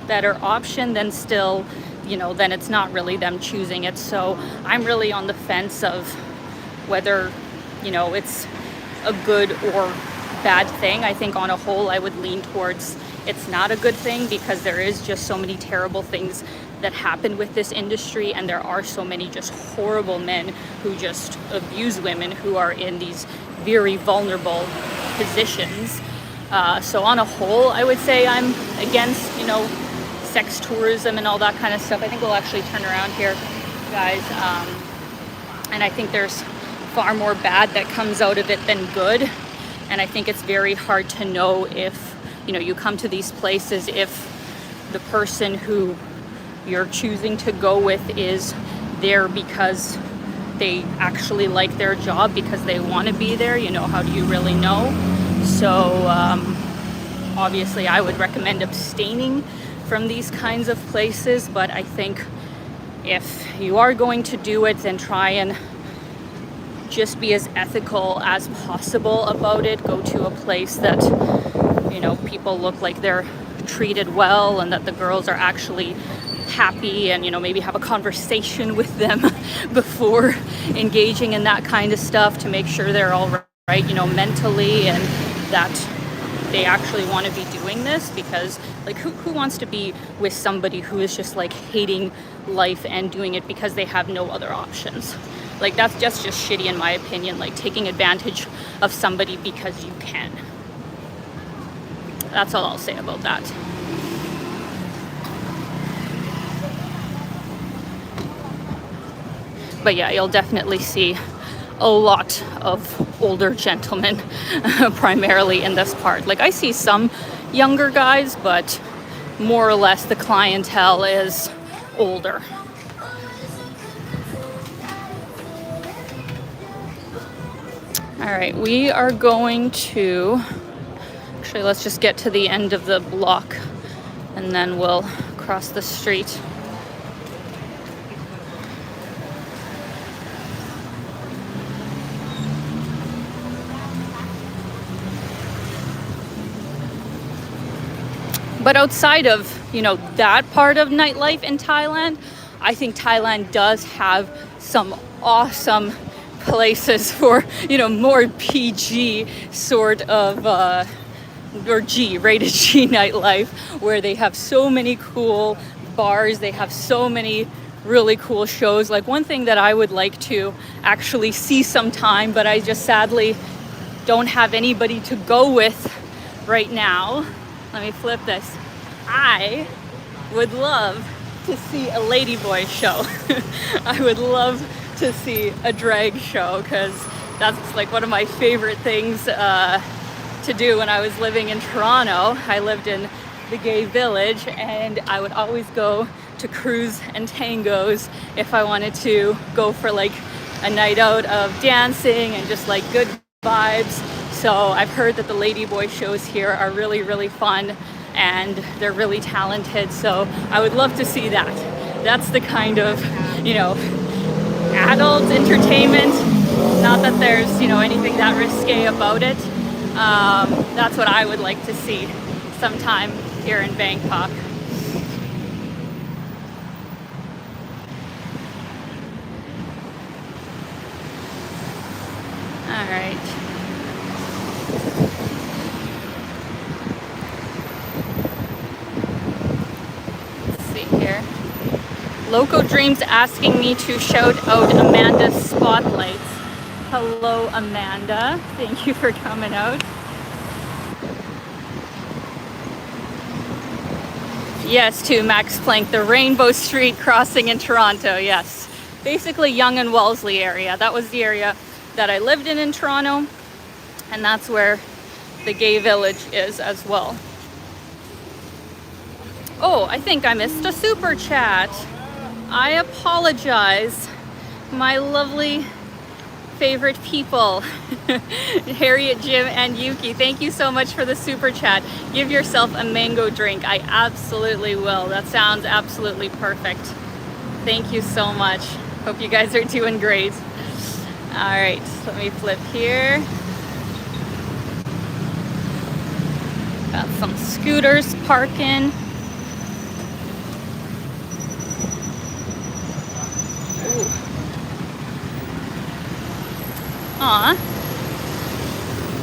better option, then still, you know, then it's not really them choosing it. So I'm really on the fence of whether, you know, it's a good or bad thing. I think on a whole I would lean towards it's not a good thing, because there is just so many terrible things that happen with this industry, and there are so many just horrible men who just abuse women who are in these very vulnerable positions. So on a whole, I would say I'm against, you know, sex tourism and all that kind of stuff. I think we'll actually turn around here, guys. And I think there's far more bad that comes out of it than good. And I think it's very hard to know if, you know, you come to these places, if the person who you're choosing to go with is there because they actually like their job, because they want to be there. You know, how do you really know? So obviously I would recommend abstaining from these kinds of places, but I think if you are going to do it, then try and just be as ethical as possible about it. Go to a place that, you know, people look like they're treated well and that the girls are actually happy, and, you know, maybe have a conversation with them before engaging in that kind of stuff to make sure they're all right, you know, mentally, and that they actually want to be doing this. Because, like, who wants to be with somebody who is just like hating life and doing it because they have no other options? Like, that's just shitty in my opinion, like taking advantage of somebody because you can. That's all I'll say about that. But yeah, you'll definitely see a lot of older gentlemen primarily in this part. Like, I see some younger guys, but more or less the clientele is older. All right, we are going to, actually, let's just get to the end of the block and then we'll cross the street. But outside of, you know, that part of nightlife in Thailand, I think Thailand does have some awesome places for, you know, more PG sort of, or G, rated G nightlife, where they have so many cool bars, they have so many really cool shows. Like, one thing that I would like to actually see sometime, but I just sadly don't have anybody to go with right now. Let me flip this. I would love to see a ladyboy show. I would love to see a drag show, because that's like one of my favorite things to do. When I was living in Toronto, I lived in the gay village, and I would always go to crews and tangos if I wanted to go for like a night out of dancing and just like good vibes. So I've heard that the ladyboy shows here are really, really fun, and they're really talented. So I would love to see that. That's the kind of, you know, adult entertainment. Not that there's, you know, anything that risque about it. That's what I would like to see sometime here in Bangkok. All right. Let's see here. Loco Dreams asking me to shout out Amanda's spotlights. Hello, Amanda. Thank you for coming out. Yes, to Max Planck, the Rainbow Street crossing in Toronto. Yes. Basically Yonge and Wellesley area. That was the area that I lived in Toronto, and that's where the gay village is as well. Oh, I think I missed a super chat. I apologize, my lovely favorite people, Harriet, Jim, and Yuki. Thank you so much for the super chat. Give yourself a mango drink. I absolutely will. That sounds absolutely perfect. Thank you so much. Hope you guys are doing great. All right, let me flip here. Got some scooters parking. Ooh. Aw.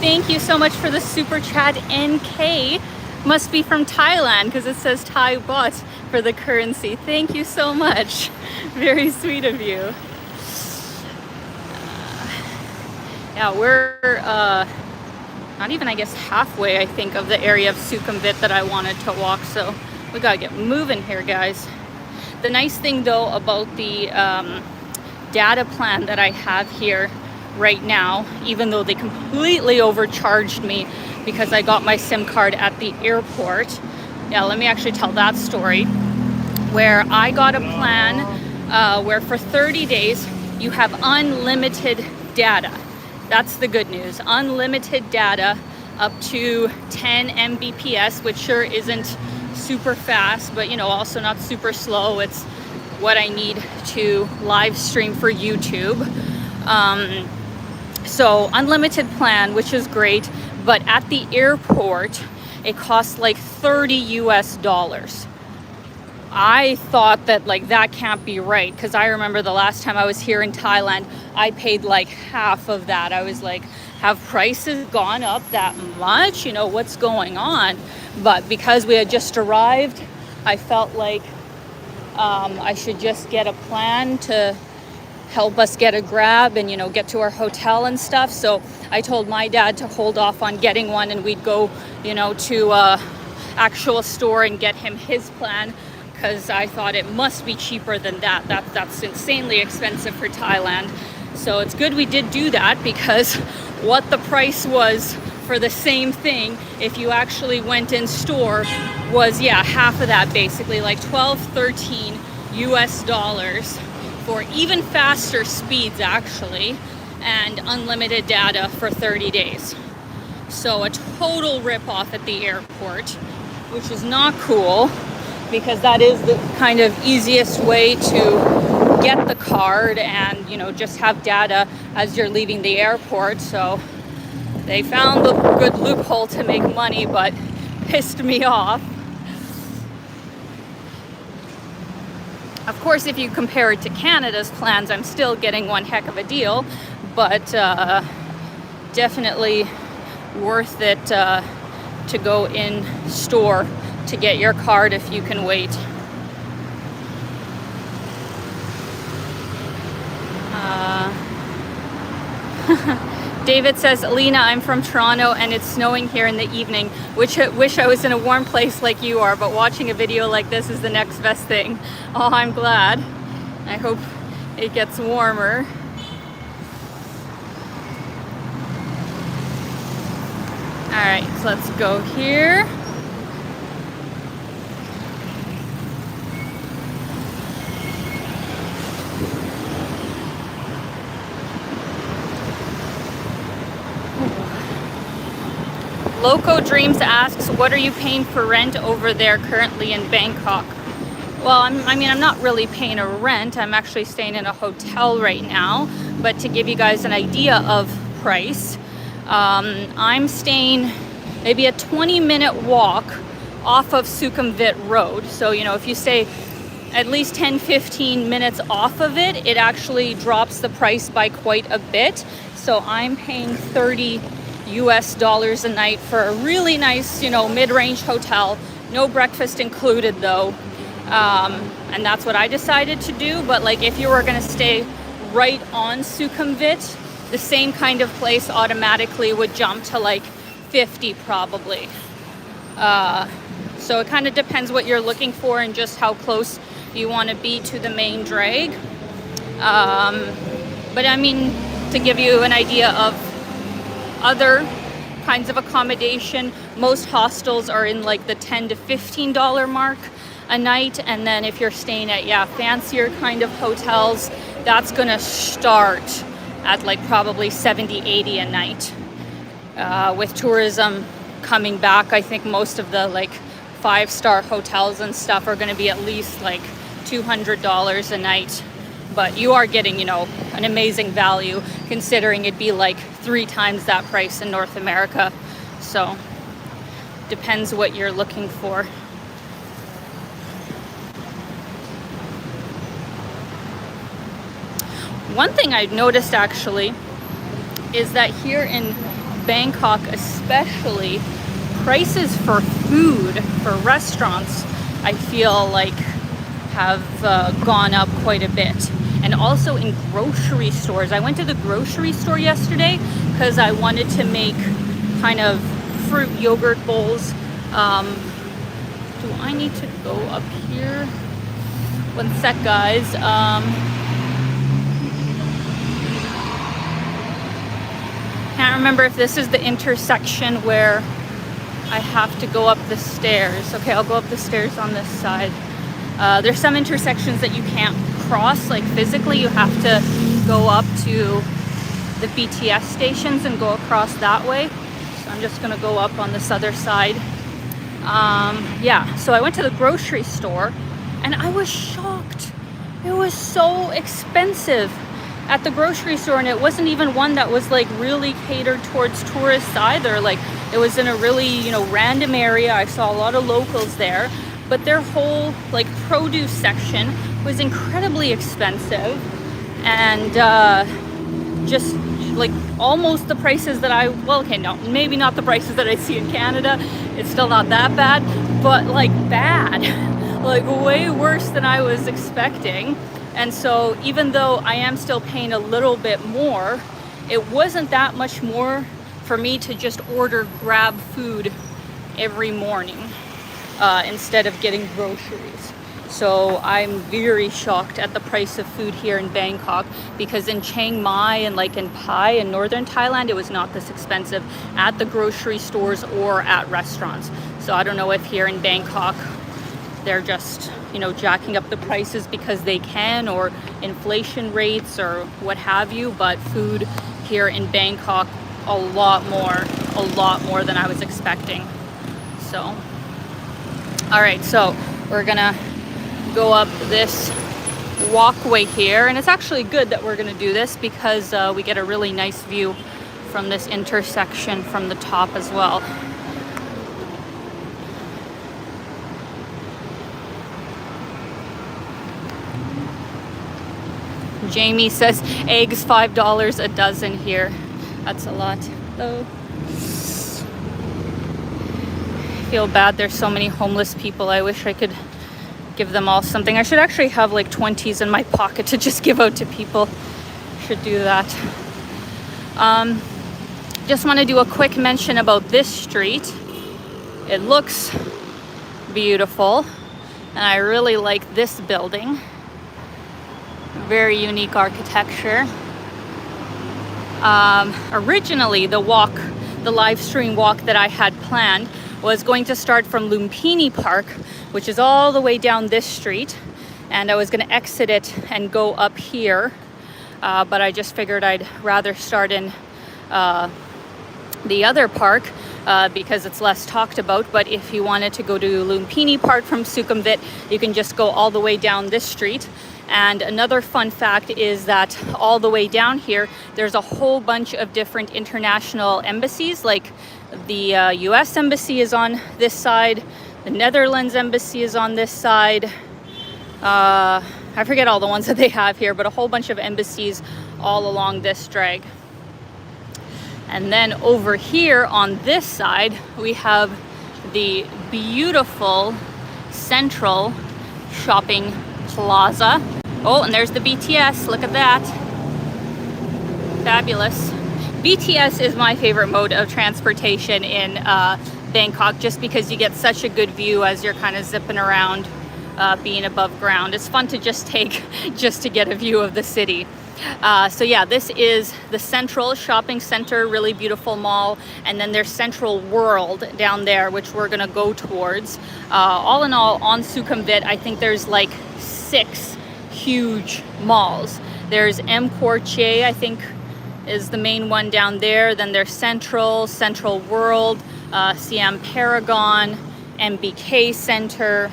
Thank you so much for the super chat, NK. Must be from Thailand because it says Thai bot. for the currency. Thank you so much. Very sweet of you. Yeah, we're not even, I guess, halfway, I think, of the area of Sukhumvit that I wanted to walk. So we gotta get moving here, guys. The nice thing, though, about the data plan that I have here right now, even though they completely overcharged me because I got my SIM card at the airport. Yeah, let me actually tell that story. Where I got a plan where for 30 days you have unlimited data. That's the good news. Unlimited data up to 10 Mbps, which sure isn't super fast, but you know, also not super slow. It's what I need to live stream for YouTube. So unlimited plan, which is great, but at the airport it costs like $30 US. I thought that like that can't be right, because I remember the last time I was here in Thailand I paid like half of that. I was like, have prices gone up that much? You know, what's going on? But because we had just arrived, I felt like I should just get a plan to help us get a grab and, you know, get to our hotel and stuff. So I told my dad to hold off on getting one, and we'd go, you know, to a actual store and get him his plan, because I thought it must be cheaper than that. That's insanely expensive for Thailand. So it's good we did do that, because what the price was for the same thing if you actually went in store was, yeah, half of that, basically, like 12, 13 US$ for even faster speeds actually, and unlimited data for 30 days. So a total rip-off at the airport, which is not cool, because that is the kind of easiest way to get the card and, you know, just have data as you're leaving the airport. So they found the good loophole to make money, but pissed me off. Of course, if you compare it to Canada's plans, I'm still getting one heck of a deal, but definitely worth it to go in store to get your card if you can wait. David says, Alina, I'm from Toronto and it's snowing here in the evening. Wish I was in a warm place like you are, but watching a video like this is the next best thing. Oh, I'm glad. I hope it gets warmer. All right, so let's go here. Loco Dreams asks, what are you paying for rent over there currently in Bangkok? Well, I'm not really paying a rent. I'm actually staying in a hotel right now. But to give you guys an idea of price, I'm staying maybe a 20-minute walk off of Sukhumvit Road. So, you know, if you stay at least 10-15 minutes off of it, it actually drops the price by quite a bit. So I'm paying $30 US a night for a really nice, you know, mid-range hotel. No breakfast included though. And that's what I decided to do. But like, if you were gonna stay right on Sukhumvit, the same kind of place automatically would jump to like 50 probably. So it kind of depends what you're looking for and just how close you want to be to the main drag. But I mean, to give you an idea of other kinds of accommodation, most hostels are in like the $10 to $15 mark a night. And then if you're staying at, yeah, fancier kind of hotels, that's gonna start at like probably 70, 80 a night. With tourism coming back, I think most of the like 5-star hotels and stuff are going to be at least like $200 a night. But you are getting, you know, an amazing value considering it'd be like 3 times that price in North America. So depends what you're looking for. One thing I've noticed actually is that here in Bangkok especially, prices for food, for restaurants, I feel like have gone up quite a bit. And also in grocery stores. I went to the grocery store yesterday because I wanted to make kind of fruit yogurt bowls. Do I need to go up here? One sec, guys. Can't remember if this is the intersection where I have to go up the stairs. Okay, I'll go up the stairs on this side. There's some intersections that you can't cross, like physically. You have to go up to the BTS stations and go across that way. So I'm just gonna go up on this other side. Yeah, so I went to the grocery store and I was shocked. It was so expensive at the grocery store, and it wasn't even one that was like really catered towards tourists either. Like, it was in a really, you know, random area. I saw a lot of locals there, but their whole like produce section was incredibly expensive, and just like almost the prices that well, okay, no, maybe not the prices that I see in Canada. It's still not that bad, but like bad, like way worse than I was expecting. And so even though I am still paying a little bit more, it wasn't that much more for me to just grab food every morning instead of getting groceries. So I'm very shocked at the price of food here in Bangkok, because in Chiang Mai and like in Pai in northern Thailand, it was not this expensive at the grocery stores or at restaurants. So I don't know if here in Bangkok they're just, you know, jacking up the prices because they can, or inflation rates or what have you, but food here in Bangkok a lot more than I was expecting. So all right, so we're gonna go up this walkway here, and it's actually good that we're gonna do this because we get a really nice view from this intersection from the top as well. Jamie says eggs $5 a dozen here. That's a lot though. I feel bad, there's so many homeless people. I wish I could give them all something. I should actually have like 20s in my pocket to just give out to people. Should do that. Just want to do a quick mention about this street. It looks beautiful, and I really like this building. Very unique architecture. Originally, the live stream walk that I had planned was going to start from Lumpini Park, which is all the way down this street, and I was going to exit it and go up here, but I just figured I'd rather start in the other park because it's less talked about. But if you wanted to go to Lumpini Park from Sukhumvit, you can just go all the way down this street. And another fun fact is that all the way down here, there's a whole bunch of different international embassies. Like the US embassy is on this side, the Netherlands embassy is on this side. I forget all the ones that they have here, but a whole bunch of embassies all along this drag. And then over here on this side, we have the beautiful central shopping plaza. Oh, and there's the BTS. Look at that. Fabulous. BTS is my favorite mode of transportation in Bangkok, just because you get such a good view as you're kind of zipping around, being above ground. It's fun to just take just to get a view of the city. So yeah, this is the Central Shopping Center, really beautiful mall. And then there's Central World down there, which we're gonna go towards. All in all, on Sukhumvit, I think there's like 6 huge malls. There's M Quartier, I think, is the main one down there. Then there's Central World, Siam Paragon, MBK Center,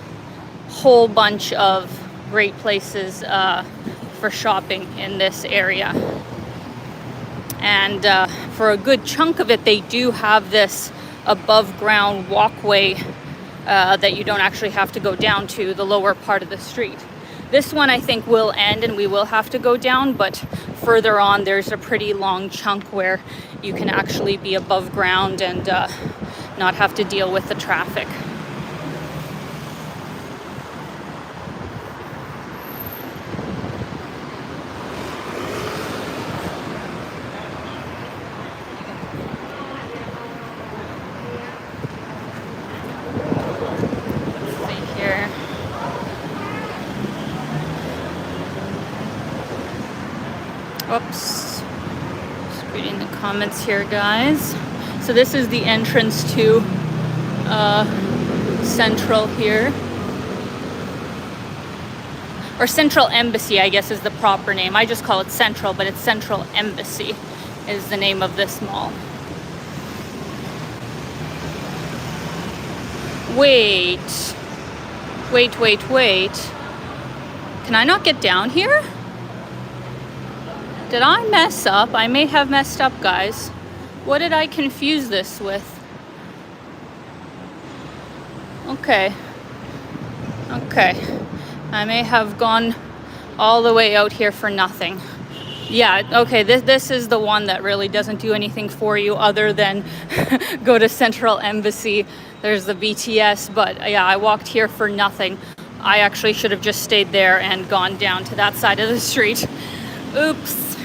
whole bunch of great places for shopping in this area. And for a good chunk of it, they do have this above ground walkway that you don't actually have to go down to the lower part of the street. This one I think will end and we will have to go down, but further on there's a pretty long chunk where you can actually be above ground and not have to deal with the traffic. comments here, guys. So this is the entrance to Central here. Or Central Embassy, I guess is the proper name. I just call it Central, but it's Central Embassy is the name of this mall. Wait. Can I not get down here? Did I mess up? I may have messed up, guys. What did I confuse this with? Okay. I may have gone all the way out here for nothing. Yeah, okay, this is the one that really doesn't do anything for you other than go to Central Embassy. There's the BTS, but yeah, I walked here for nothing. I actually should have just stayed there and gone down to that side of the street. Oops.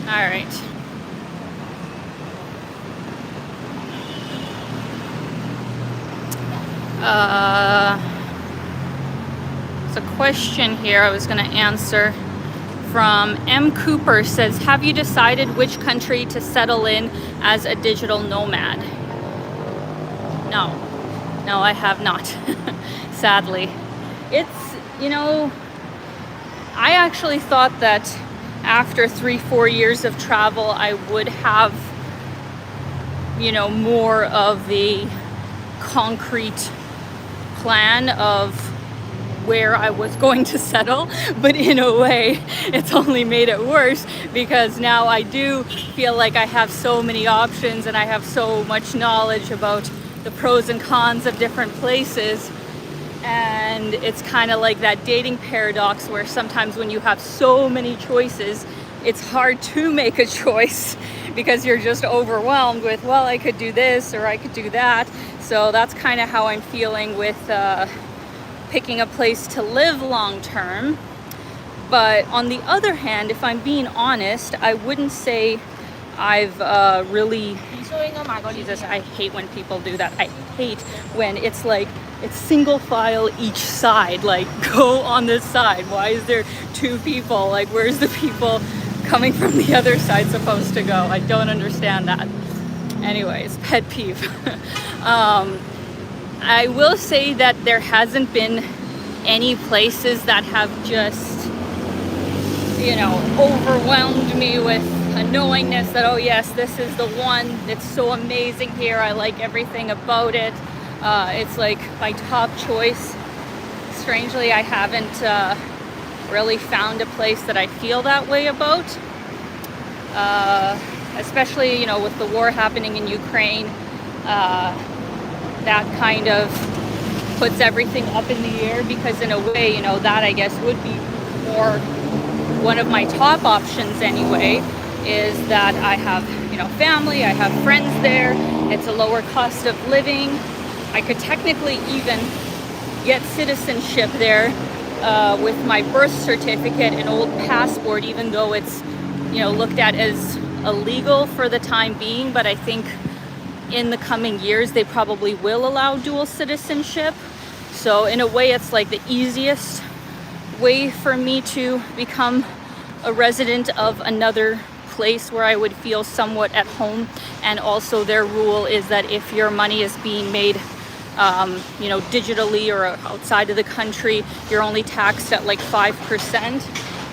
All right. There's a question here I was going to answer from M. Cooper. Says, have you decided which country to settle in as a digital nomad? No, I have not. Sadly. It's, you know, I actually thought that after 3-4 years of travel, I would have, you know, more of the concrete plan of where I was going to settle, but in a way it's only made it worse because now I do feel like I have so many options and I have so much knowledge about the pros and cons of different places. And it's kind of like that dating paradox where sometimes when you have so many choices, it's hard to make a choice because you're just overwhelmed with, well, I could do this or I could do that. So that's kind of how I'm feeling with picking a place to live long term. But on the other hand, if I'm being honest, I wouldn't say I've really... Jesus, I hate when people do that. I hate when it's like, it's single file each side, like go on this side. Why is there 2 people? Like, where's the people coming from the other side supposed to go? I don't understand that. Anyways, pet peeve. I will say that there hasn't been any places that have just, you know, overwhelmed me with a knowingness that, oh yes, this is the one. It's so amazing here. I like everything about it. It's like my top choice. Strangely, I haven't really found a place that I feel that way about. Especially, you know, with the war happening in Ukraine, that kind of puts everything up in the air because in a way, you know, that I guess would be more one of my top options anyway, is that I have, you know, family, I have friends there, it's a lower cost of living. I could technically even get citizenship there with my birth certificate and old passport, even though it's, you know, looked at as illegal for the time being, but I think in the coming years they probably will allow dual citizenship. So in a way it's like the easiest way for me to become a resident of another place where I would feel somewhat at home. And also their rule is that if your money is being made you know, digitally or outside of the country, you're only taxed at like 5%.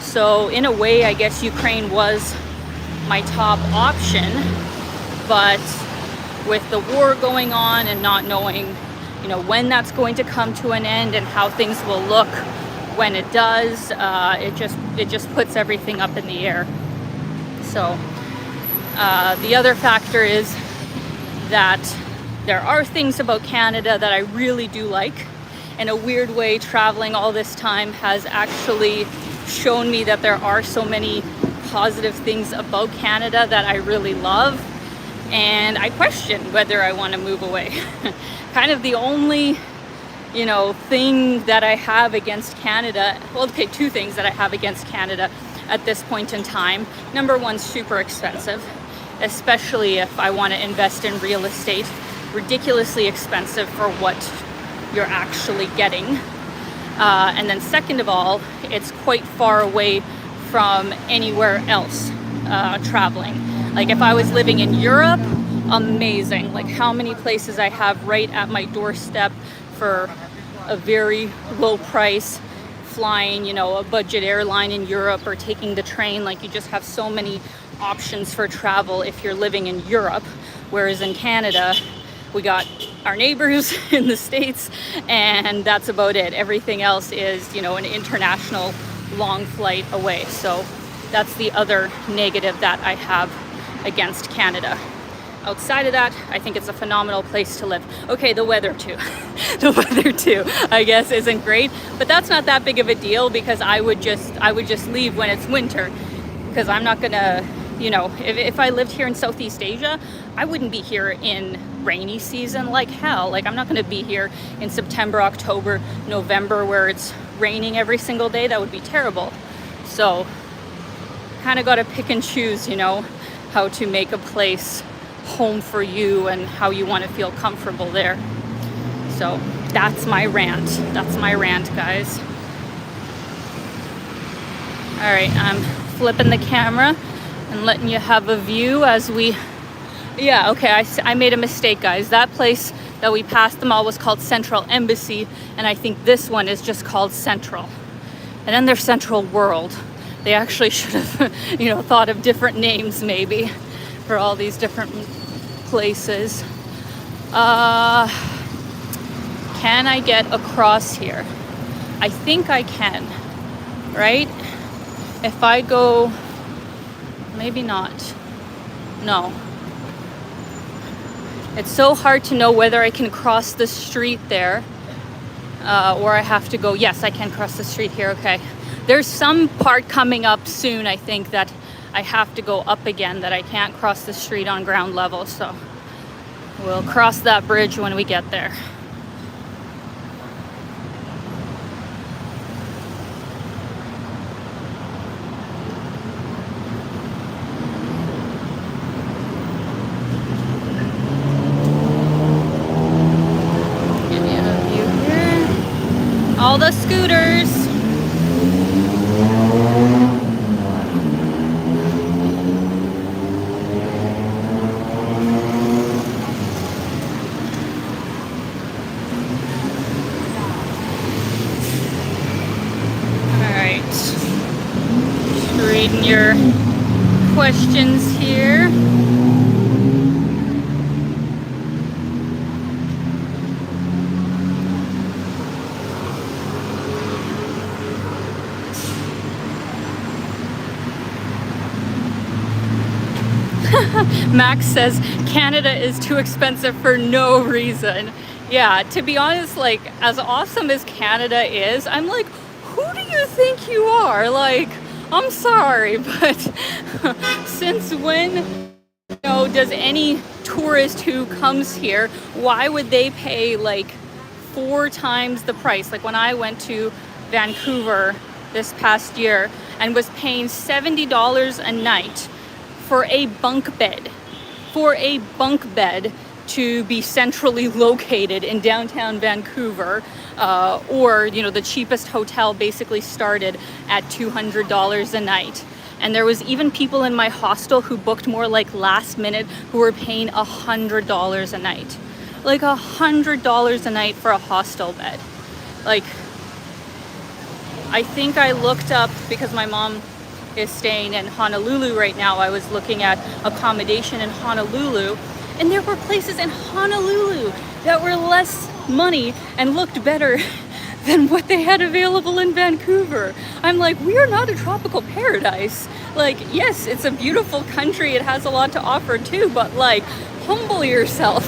So in a way, I guess Ukraine was my top option, but with the war going on and not knowing, you know, when that's going to come to an end and how things will look when it does, it just puts everything up in the air. So the other factor is that there are things about Canada that I really do like. In a weird way, traveling all this time has actually shown me that there are so many positive things about Canada that I really love. And I question whether I want to move away. Kind of the only, you know, thing that I have against Canada, well, okay, 2 things that I have against Canada at this point in time. Number one, super expensive, especially if I want to invest in real estate. Ridiculously expensive for what you're actually getting. And then second of all, it's quite far away from anywhere else. traveling. Like if I was living in Europe, amazing. Like how many places I have right at my doorstep for a very low price, flying, you know, a budget airline in Europe or taking the train. Like you just have so many options for travel if you're living in Europe. Whereas in Canada, we got our neighbors in the States, and that's about it. Everything else is, you know, an international long flight away. So that's the other negative that I have against Canada. Outside of that, I think it's a phenomenal place to live. Okay, the weather too. The weather too, I guess, isn't great, but that's not that big of a deal because I would just leave when it's winter, because I'm not gonna, you know, if I lived here in Southeast Asia, I wouldn't be here in rainy season like hell. Like I'm not gonna be here in September, October, November where it's raining every single day. That would be terrible. So kind of got to pick and choose, you know, how to make a place home for you and how you want to feel comfortable there. So that's my rant. That's my rant, guys. All right, I'm flipping the camera and letting you have a view as we, yeah, okay, I made a mistake, guys. That place that we passed the mall was called Central Embassy, and I think this one is just called Central. And then there's Central World. They actually should have, you know, thought of different names maybe for all these different places. Can I get across here? I think I can, right? If I go, maybe not. No. It's so hard to know whether I can cross the street there or I have to go. Yes, I can cross the street here. Okay. There's some part coming up soon, I think, that I have to go up again, that I can't cross the street on ground level. So we'll cross that bridge when we get there. Give you a view here. All the scooters. Reading your questions here. Max says Canada is too expensive for no reason. Yeah, to be honest, like as awesome as Canada is, I'm like, who do you think you are? Like, I'm sorry, but since when, you know, does any tourist who comes here, why would they pay like 4 times the price? Like when I went to Vancouver this past year and was paying $70 a night for a bunk bed, to be centrally located in downtown Vancouver, or, you know, the cheapest hotel basically started at $200 a night. And there was even people in my hostel who booked more like last minute who were paying $100 a night. Like $100 a night for a hostel bed. Like, I think I looked up, because my mom is staying in Honolulu right now, I was looking at accommodation in Honolulu, and there were places in Honolulu that were less money and looked better than what they had available in Vancouver. I'm like, we are not a tropical paradise. Like, yes, it's a beautiful country, it has a lot to offer too, but like, humble yourself,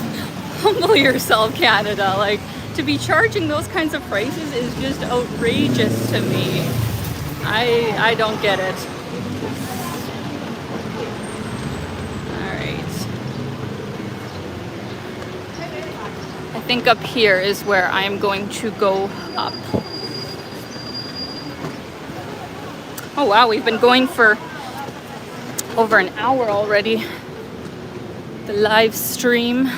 Canada. Like, to be charging those kinds of prices is just outrageous to me. I don't get it. I think up here is where I'm going to go up. Oh wow, we've been going for over an hour already. The live stream.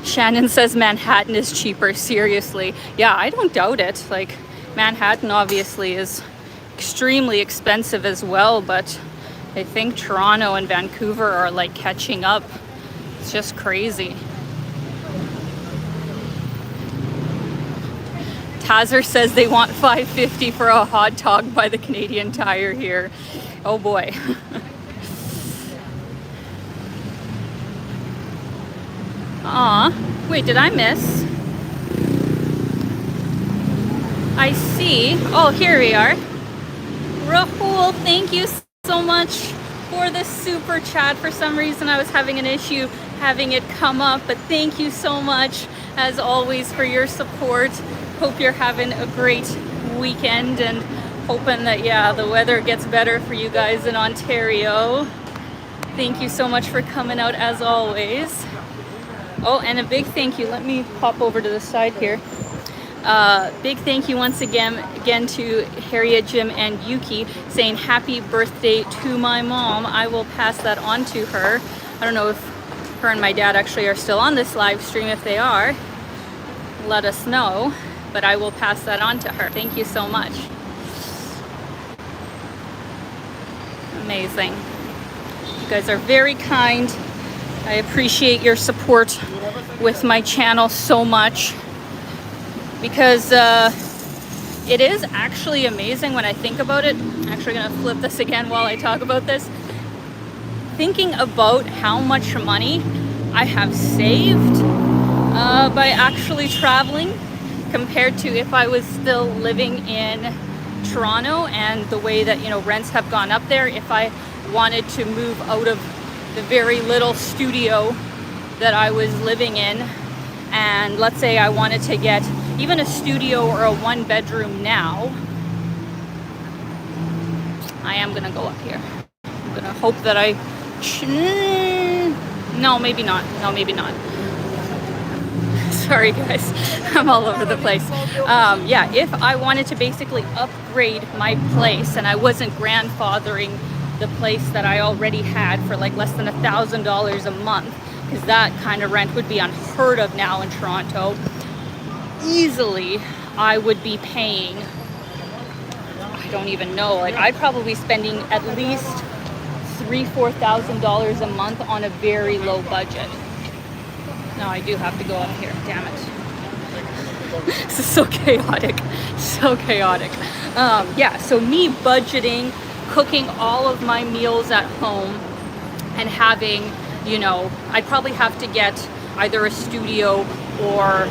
Shannon says Manhattan is cheaper, seriously. Yeah, I don't doubt it. Like, Manhattan obviously is extremely expensive as well, but I think Toronto and Vancouver are like catching up. It's just crazy. Tazer says they want $5.50 for a hot dog by the Canadian Tire here. Oh boy. Aw, wait, did I miss? I see. Oh, here we are. Rahul, thank you so much for the super chat. For some reason I was having an issue having it come up, but thank you so much as always for your support. Hope you're having a great weekend and hoping that, yeah, the weather gets better for you guys in Ontario. Thank you so much for coming out as always. Oh, and a big thank you. Let me pop over to the side here. Big thank you once again to Harriet, Jim, and Yuki, saying happy birthday to my mom. I will pass that on to her. I don't know if her and my dad actually are still on this live stream. If they are, let us know, but I will pass that on to her. Thank you so much. Amazing. You guys are very kind. I appreciate your support with my channel so much, because it is actually amazing when I think about it. I'm actually gonna flip this again while I talk about this. Thinking about how much money I have saved by actually traveling compared to if I was still living in Toronto, and the way that, you know, rents have gone up there. If I wanted to move out of the very little studio that I was living in, and let's say I wanted to get even a studio or a 1-bedroom now, I am gonna go up here. I'm gonna hope that no, maybe not. No, maybe not. Sorry guys, I'm all over the place. Yeah, if I wanted to basically upgrade my place and I wasn't grandfathering the place that I already had for like less than $1,000 a month, because that kind of rent would be unheard of now in Toronto, easily I would be paying, I don't even know, like I'd probably be spending at least $3,000-4,000 a month on a very low budget. No, I do have to go up here, damn it. This is so chaotic, so chaotic. Yeah, so me budgeting, cooking all of my meals at home, and having, you know, I'd probably have to get either a studio or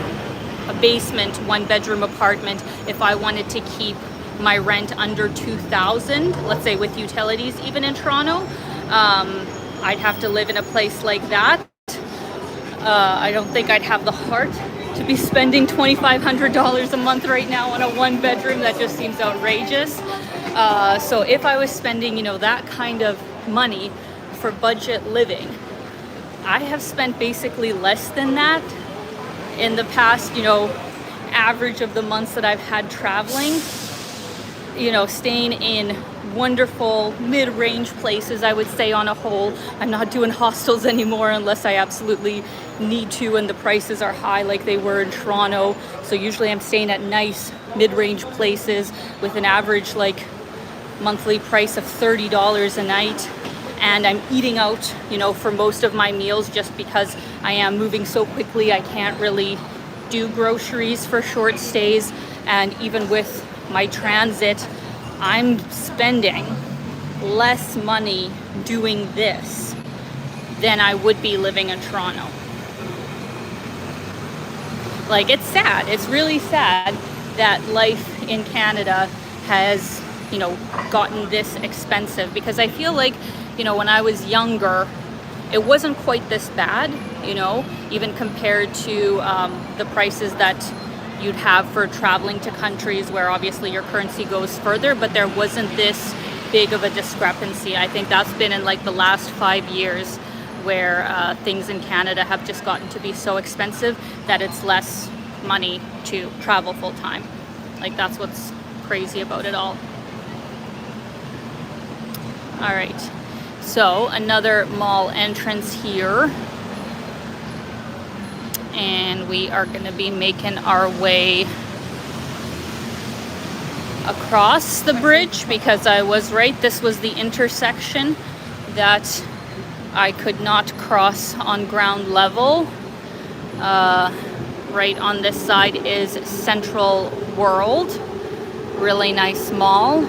a basement 1-bedroom apartment if I wanted to keep my rent under $2,000, let's say with utilities even in Toronto. I'd have to live in a place like that. I don't think I'd have the heart to be spending $2,500 a month right now on a 1-bedroom. That just seems outrageous. So if I was spending, you know, that kind of money for budget living, I have spent basically less than that in the past, you know, average of the months that I've had traveling, you know, staying in wonderful mid-range places, I would say on a whole. I'm not doing hostels anymore unless I absolutely need to and the prices are high like they were in Toronto. So usually I'm staying at nice mid-range places with an average like monthly price of $30 a night. And I'm eating out, you know, for most of my meals just because I am moving so quickly. I can't really do groceries for short stays. And even with my transit, I'm spending less money doing this than I would be living in Toronto. Like, it's sad. It's really sad that life in Canada has, you know, gotten this expensive, because I feel like, you know, when I was younger, it wasn't quite this bad, you know, even compared to the prices that you'd have for traveling to countries where obviously your currency goes further, but there wasn't this big of a discrepancy. I think that's been in like the last 5 years where things in Canada have just gotten to be so expensive that it's less money to travel full time. Like, that's what's crazy about it all. All right, so another mall entrance here. And we are going to be making our way across the bridge because I was right. This was the intersection that I could not cross on ground level. Right on this side is Central World. Really nice mall.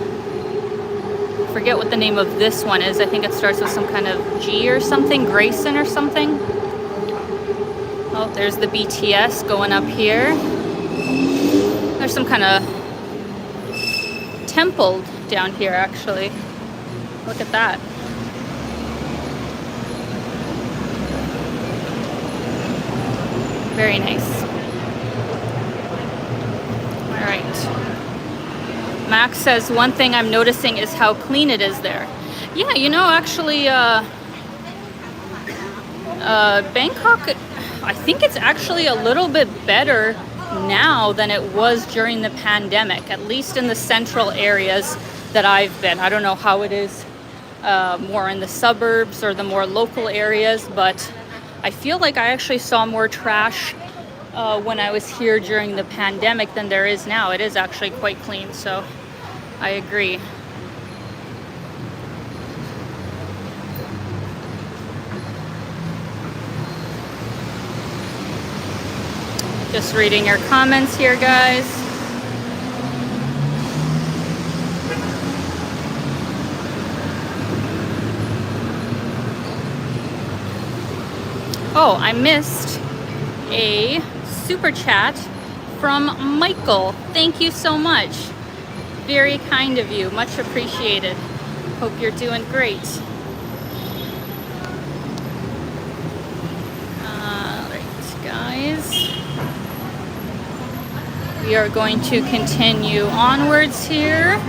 Forget what the name of this one is. I think it starts with some kind of G or something, Grayson or something. Oh, there's the BTS going up here. There's some kind of temple down here, actually. Look at that. Very nice. All right. Max says, one thing I'm noticing is how clean it is there. Yeah, you know, actually, Bangkok, I think it's actually a little bit better now than it was during the pandemic, at least in the central areas that I've been. I don't know how it is more in the suburbs or the more local areas, but I feel like I actually saw more trash when I was here during the pandemic than there is now. It is actually quite clean, so I agree. Just reading your comments here, guys. Oh, I missed a super chat from Michael. Thank you so much. Very kind of you. Much appreciated. Hope you're doing great. Alright, guys. We are going to continue onwards here.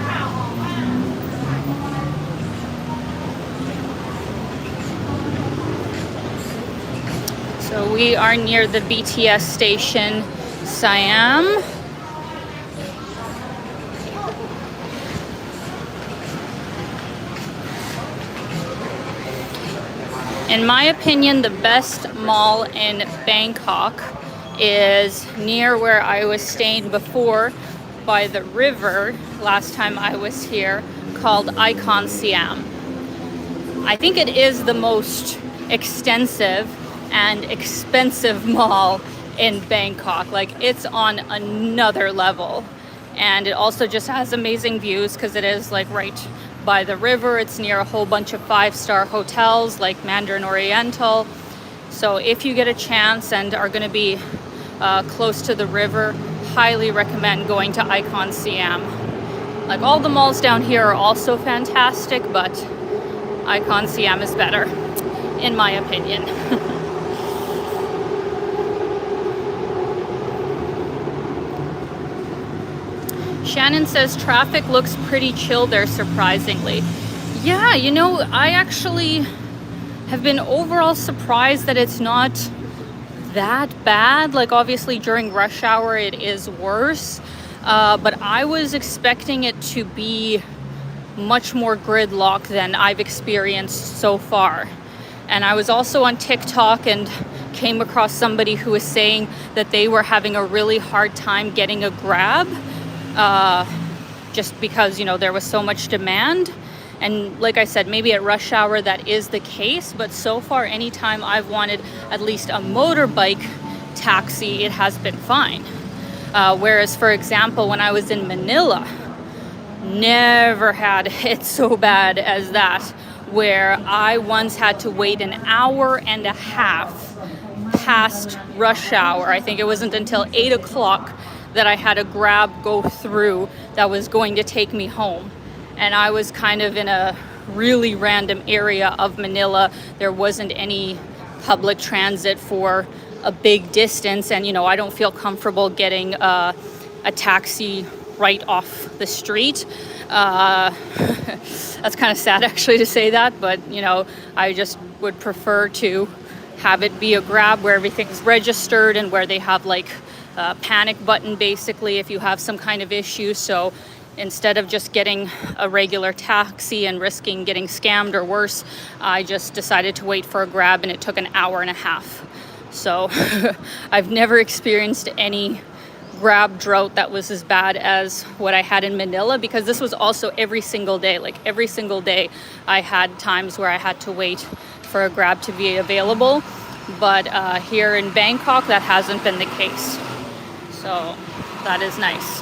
So we are near the BTS station, Siam. In my opinion, the best mall in Bangkok is near where I was staying before by the river last time I was here, called Icon Siam. I think it is the most extensive and expensive mall in Bangkok. Like, it's on another level. And it also just has amazing views because it is like right by the river. It's near a whole bunch of 5-star hotels like Mandarin Oriental. So if you get a chance and are going to be close to the river, highly recommend going to Icon Siam. Like, all the malls down here are also fantastic, but Icon Siam is better, in my opinion. Shannon says traffic looks pretty chill there, surprisingly. Yeah, you know, I actually have been overall surprised that it's not that bad. Like, obviously during rush hour it is worse, but I was expecting it to be much more gridlock than I've experienced so far. And I was also on TikTok and came across somebody who was saying that they were having a really hard time getting a Grab, just because, you know, there was so much demand. And like I said, maybe at rush hour that is the case, but so far anytime I've wanted at least a motorbike taxi, it has been fine. Whereas, for example, when I was in Manila, never had it so bad as that, where I once had to wait an hour and a half past rush hour. I think it wasn't until 8 o'clock that I had a Grab go through that was going to take me home. And I was kind of in a really random area of Manila. There wasn't any public transit for a big distance, and you know, I don't feel comfortable getting a taxi right off the street. That's kind of sad actually to say that, but you know, I just would prefer to have it be a Grab where everything's registered and where they have like a panic button basically if you have some kind of issue. So instead of just getting a regular taxi and risking getting scammed or worse, I just decided to wait for a Grab, and it took an hour and a half. So I've never experienced any Grab drought that was as bad as what I had in Manila, because this was also every single day. Like every single day I had times where I had to wait for a Grab to be available. But here in Bangkok, that hasn't been the case. So that is nice.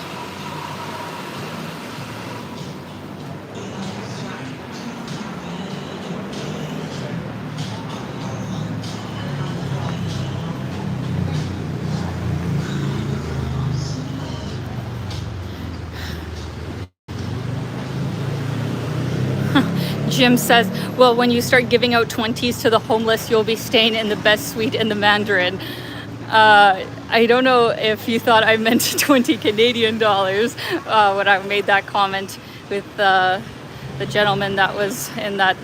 Jim says, well, when you start giving out 20s to the homeless, you'll be staying in the best suite in the Mandarin. I don't know if you thought I meant 20 Canadian dollars when I made that comment with the gentleman that was in that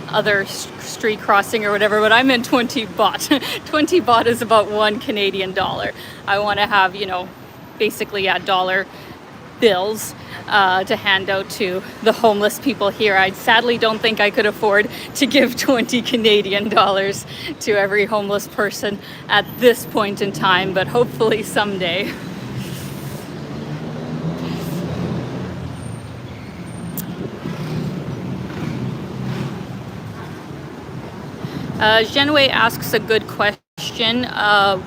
other street crossing or whatever, but I meant 20 baht. 20 baht is about 1 Canadian dollar. I want to have, basically dollar bills to hand out to the homeless people here. I sadly don't think I could afford to give 20 Canadian dollars to every homeless person at this point in time, but hopefully someday. Genway asks a good question.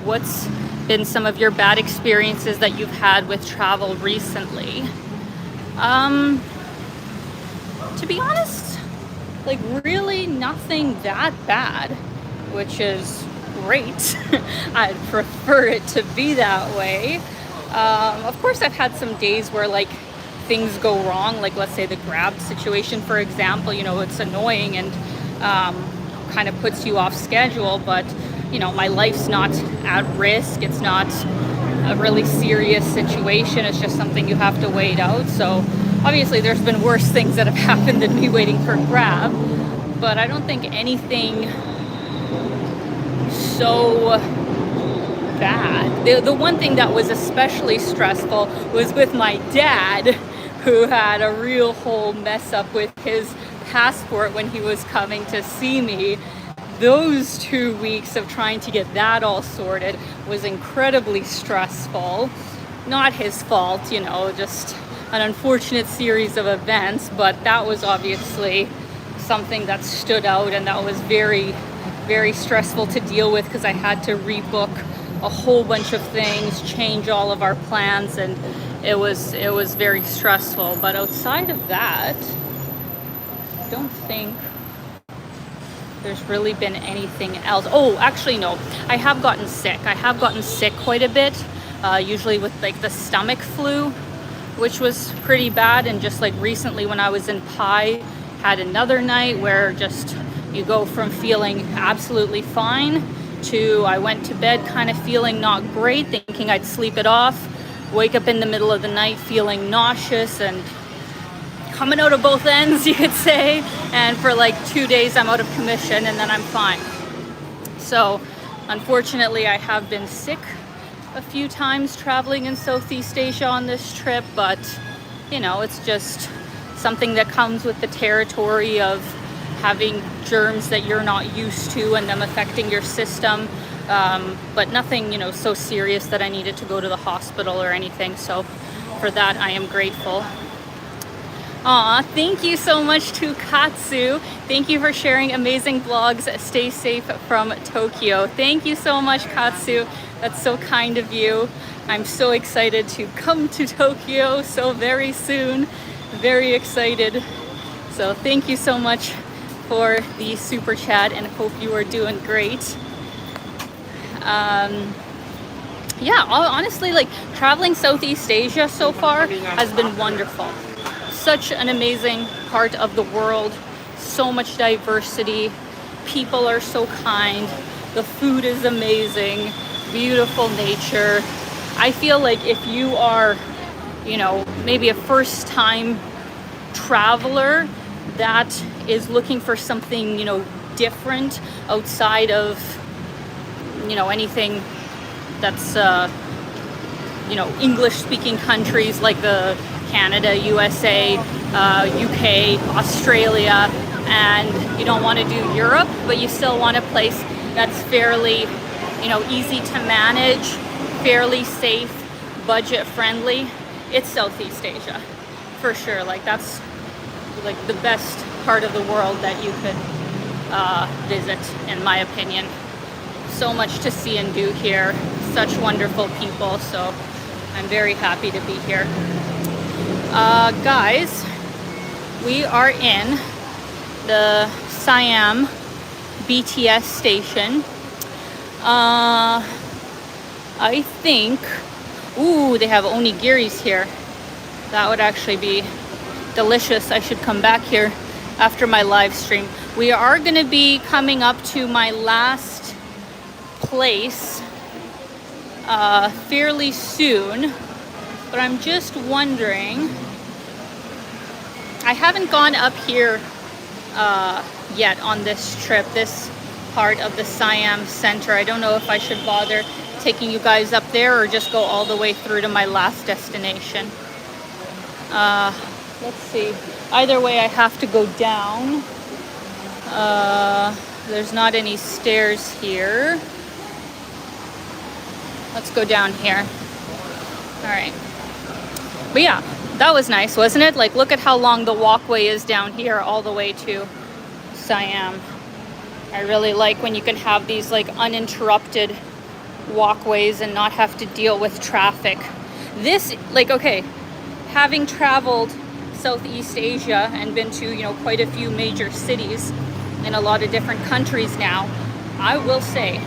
What's been some of your bad experiences that you've had with travel recently? To be honest, like really nothing that bad, which is great. I'd prefer it to be that way. Of course, I've had some days where like things go wrong, like let's say the Grab situation, for example, it's annoying and kind of puts you off schedule, but my life's not at risk. It's not a really serious situation. It's just something you have to wait out. So obviously there's been worse things that have happened than me waiting for Grab, but I don't think anything so bad. The one thing that was especially stressful was with my dad, who had a real whole mess up with his passport when he was coming to see me. Those 2 weeks of trying to get that all sorted was incredibly stressful. Not his fault, just an unfortunate series of events, but that was obviously something that stood out, and that was very, very stressful to deal with because I had to rebook a whole bunch of things, change all of our plans, and it was very stressful. But outside of that, I don't think there's really been anything else. Oh, actually no, I have gotten sick. I have gotten sick quite a bit, usually with like the stomach flu, which was pretty bad. And just like recently when I was in Pai, had another night where just you go from feeling absolutely fine to I went to bed kind of feeling not great, thinking I'd sleep it off, wake up in the middle of the night feeling nauseous and coming out of both ends, you could say, and for like 2 days I'm out of commission and then I'm fine. So unfortunately I have been sick a few times traveling in Southeast Asia on this trip, but it's just something that comes with the territory of having germs that you're not used to and them affecting your system, but nothing so serious that I needed to go to the hospital or anything. So for that I am grateful. Aw, thank you so much to Katsu. Thank you for sharing amazing vlogs. Stay safe from Tokyo. Thank you so much, Katsu. That's so kind of you. I'm so excited to come to Tokyo so very soon. Very excited. So thank you so much for the super chat and hope you are doing great. Yeah, honestly, like traveling Southeast Asia so far has been wonderful. Such an amazing part of the world, so much diversity, people are so kind, the food is amazing, beautiful nature. I feel like if you are, maybe a first time traveler that is looking for something, different outside of, anything that's, English speaking countries like the Canada, USA, UK, Australia, and you don't want to do Europe, but you still want a place that's fairly, easy to manage, fairly safe, budget friendly, it's Southeast Asia for sure. Like that's like the best part of the world that you could visit, in my opinion. So much to see and do here, such wonderful people, so I'm very happy to be here. Guys, we are in the Siam BTS station. I think, ooh, they have onigiris here. That would actually be delicious. I should come back here after my live stream. We are going to be coming up to my last place fairly soon, but I'm just wondering, I haven't gone up here yet on this trip, this part of the Siam Center. I don't know if I should bother taking you guys up there or just go all the way through to my last destination. Let's see. Either way, I have to go down. There's not any stairs here. Let's go down here. All right. But yeah, that was nice, wasn't it? Like, look at how long the walkway is down here all the way to Siam. I really like when you can have these like uninterrupted walkways and not have to deal with traffic. This, like, okay, having traveled Southeast Asia and been to, you know, quite a few major cities in a lot of different countries now, I will say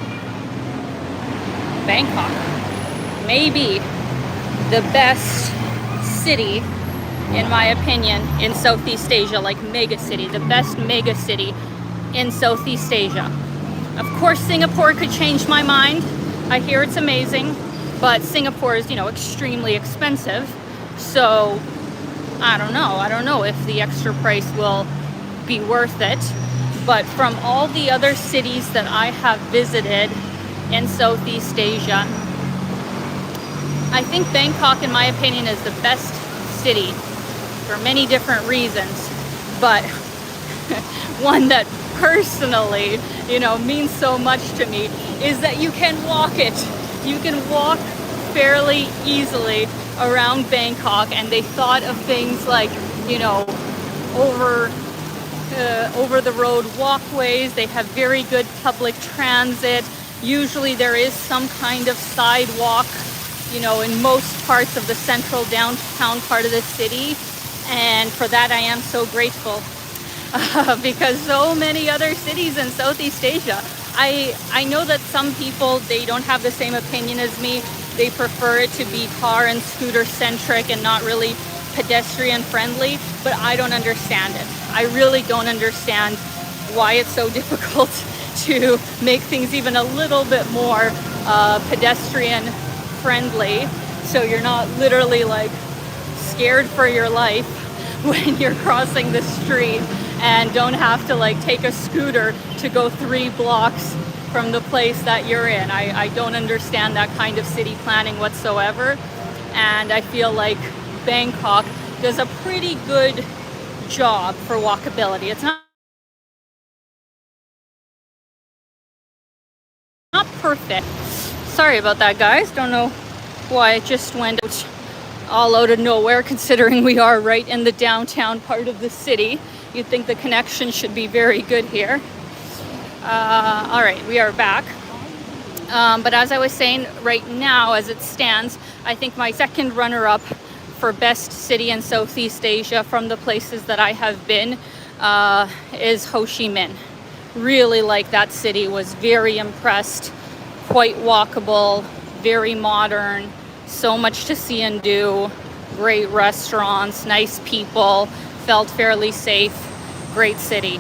Bangkok may be the best city, in my opinion, in Southeast Asia, like mega city, the best mega city in Southeast Asia. Of course, Singapore could change my mind. I hear it's amazing, but Singapore is, you know, extremely expensive. So I don't know if the extra price will be worth it. But from all the other cities that I have visited in Southeast Asia, I think Bangkok, in my opinion, is the best city for many different reasons. But one that personally, you know, means so much to me is that you can walk it. You can walk fairly easily around Bangkok, and they thought of things like, you know, over the road walkways. They have very good public transit. Usually there is some kind of sidewalk, you know, in most parts of the central downtown part of the city, and for that I am so grateful. Because so many other cities in Southeast Asia, I know that some people, they don't have the same opinion as me. They prefer it to be car and scooter centric and not really pedestrian friendly, but I don't understand it. I really don't understand why it's so difficult to make things even a little bit more pedestrian friendly, so you're not literally like scared for your life when you're crossing the street and don't have to like take a scooter to go 3 blocks from the place that you're in. I don't understand that kind of city planning whatsoever, and I feel like Bangkok does a pretty good job for walkability. It's not perfect. Sorry about that, guys. Don't know why it just went all out of nowhere, considering we are right in the downtown part of the city. You'd think the connection should be very good here. All right, we are back. But as I was saying, right now, as it stands, I think my second runner-up for best city in Southeast Asia from the places that I have been is Ho Chi Minh. Really like that city, was very impressed. Quite walkable, very modern, so much to see and do, great restaurants, nice people, felt fairly safe, great city.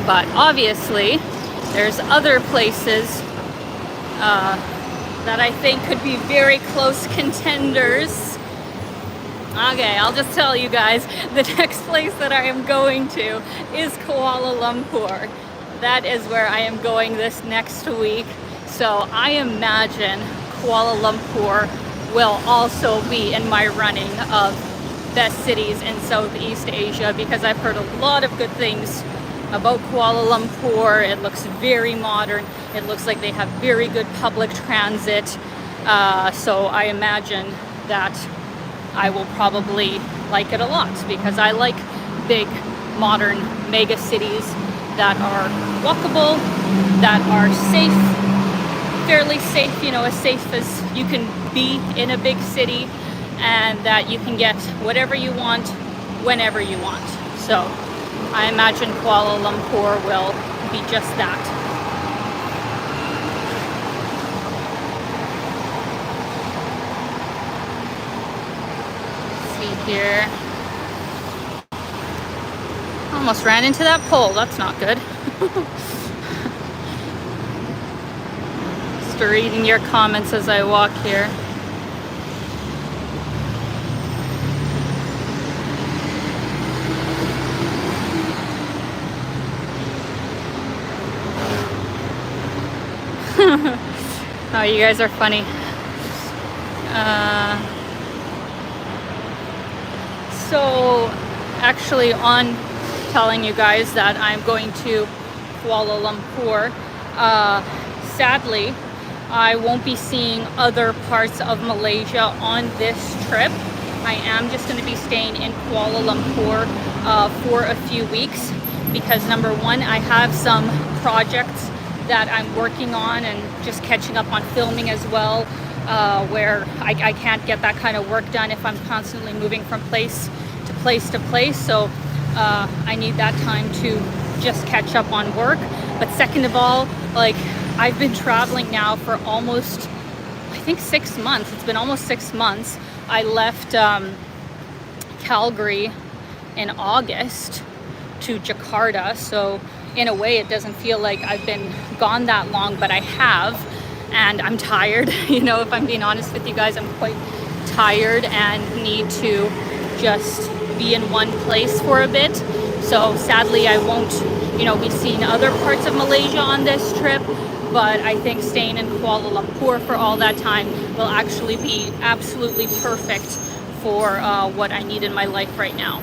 But obviously, there's other places that I think could be very close contenders. Okay, I'll just tell you guys, the next place that I am going to is Kuala Lumpur. That is where I am going this next week. So I imagine Kuala Lumpur will also be in my running of best cities in Southeast Asia, because I've heard a lot of good things about Kuala Lumpur. It looks very modern. It looks like they have very good public transit. So I imagine that I will probably like it a lot, because I like big, modern mega cities that are walkable, that are safe, fairly safe, you know, as safe as you can be in a big city, and that you can get whatever you want, whenever you want. So I imagine Kuala Lumpur will be just that. Here. Almost ran into that pole. That's not good. Just reading your comments as I walk here. Oh, you guys are funny. So actually, on telling you guys that I'm going to Kuala Lumpur, sadly I won't be seeing other parts of Malaysia on this trip. I am just going to be staying in Kuala Lumpur for a few weeks, because number one, I have some projects that I'm working on and just catching up on filming as well, where I can't get that kind of work done if I'm constantly moving from place to place to place. So I need that time to just catch up on work. But second of all, like, I've been traveling now for almost, I think, 6 months. It's been almost 6 months. I left Calgary in August to Jakarta, so in a way it doesn't feel like I've been gone that long, but I have, and I'm tired. You know, if I'm being honest with you guys, I'm quite tired and need to just be in one place for a bit. So sadly I won't, you know, be seeing other parts of Malaysia on this trip, but I think staying in Kuala Lumpur for all that time will actually be absolutely perfect for what I need in my life right now.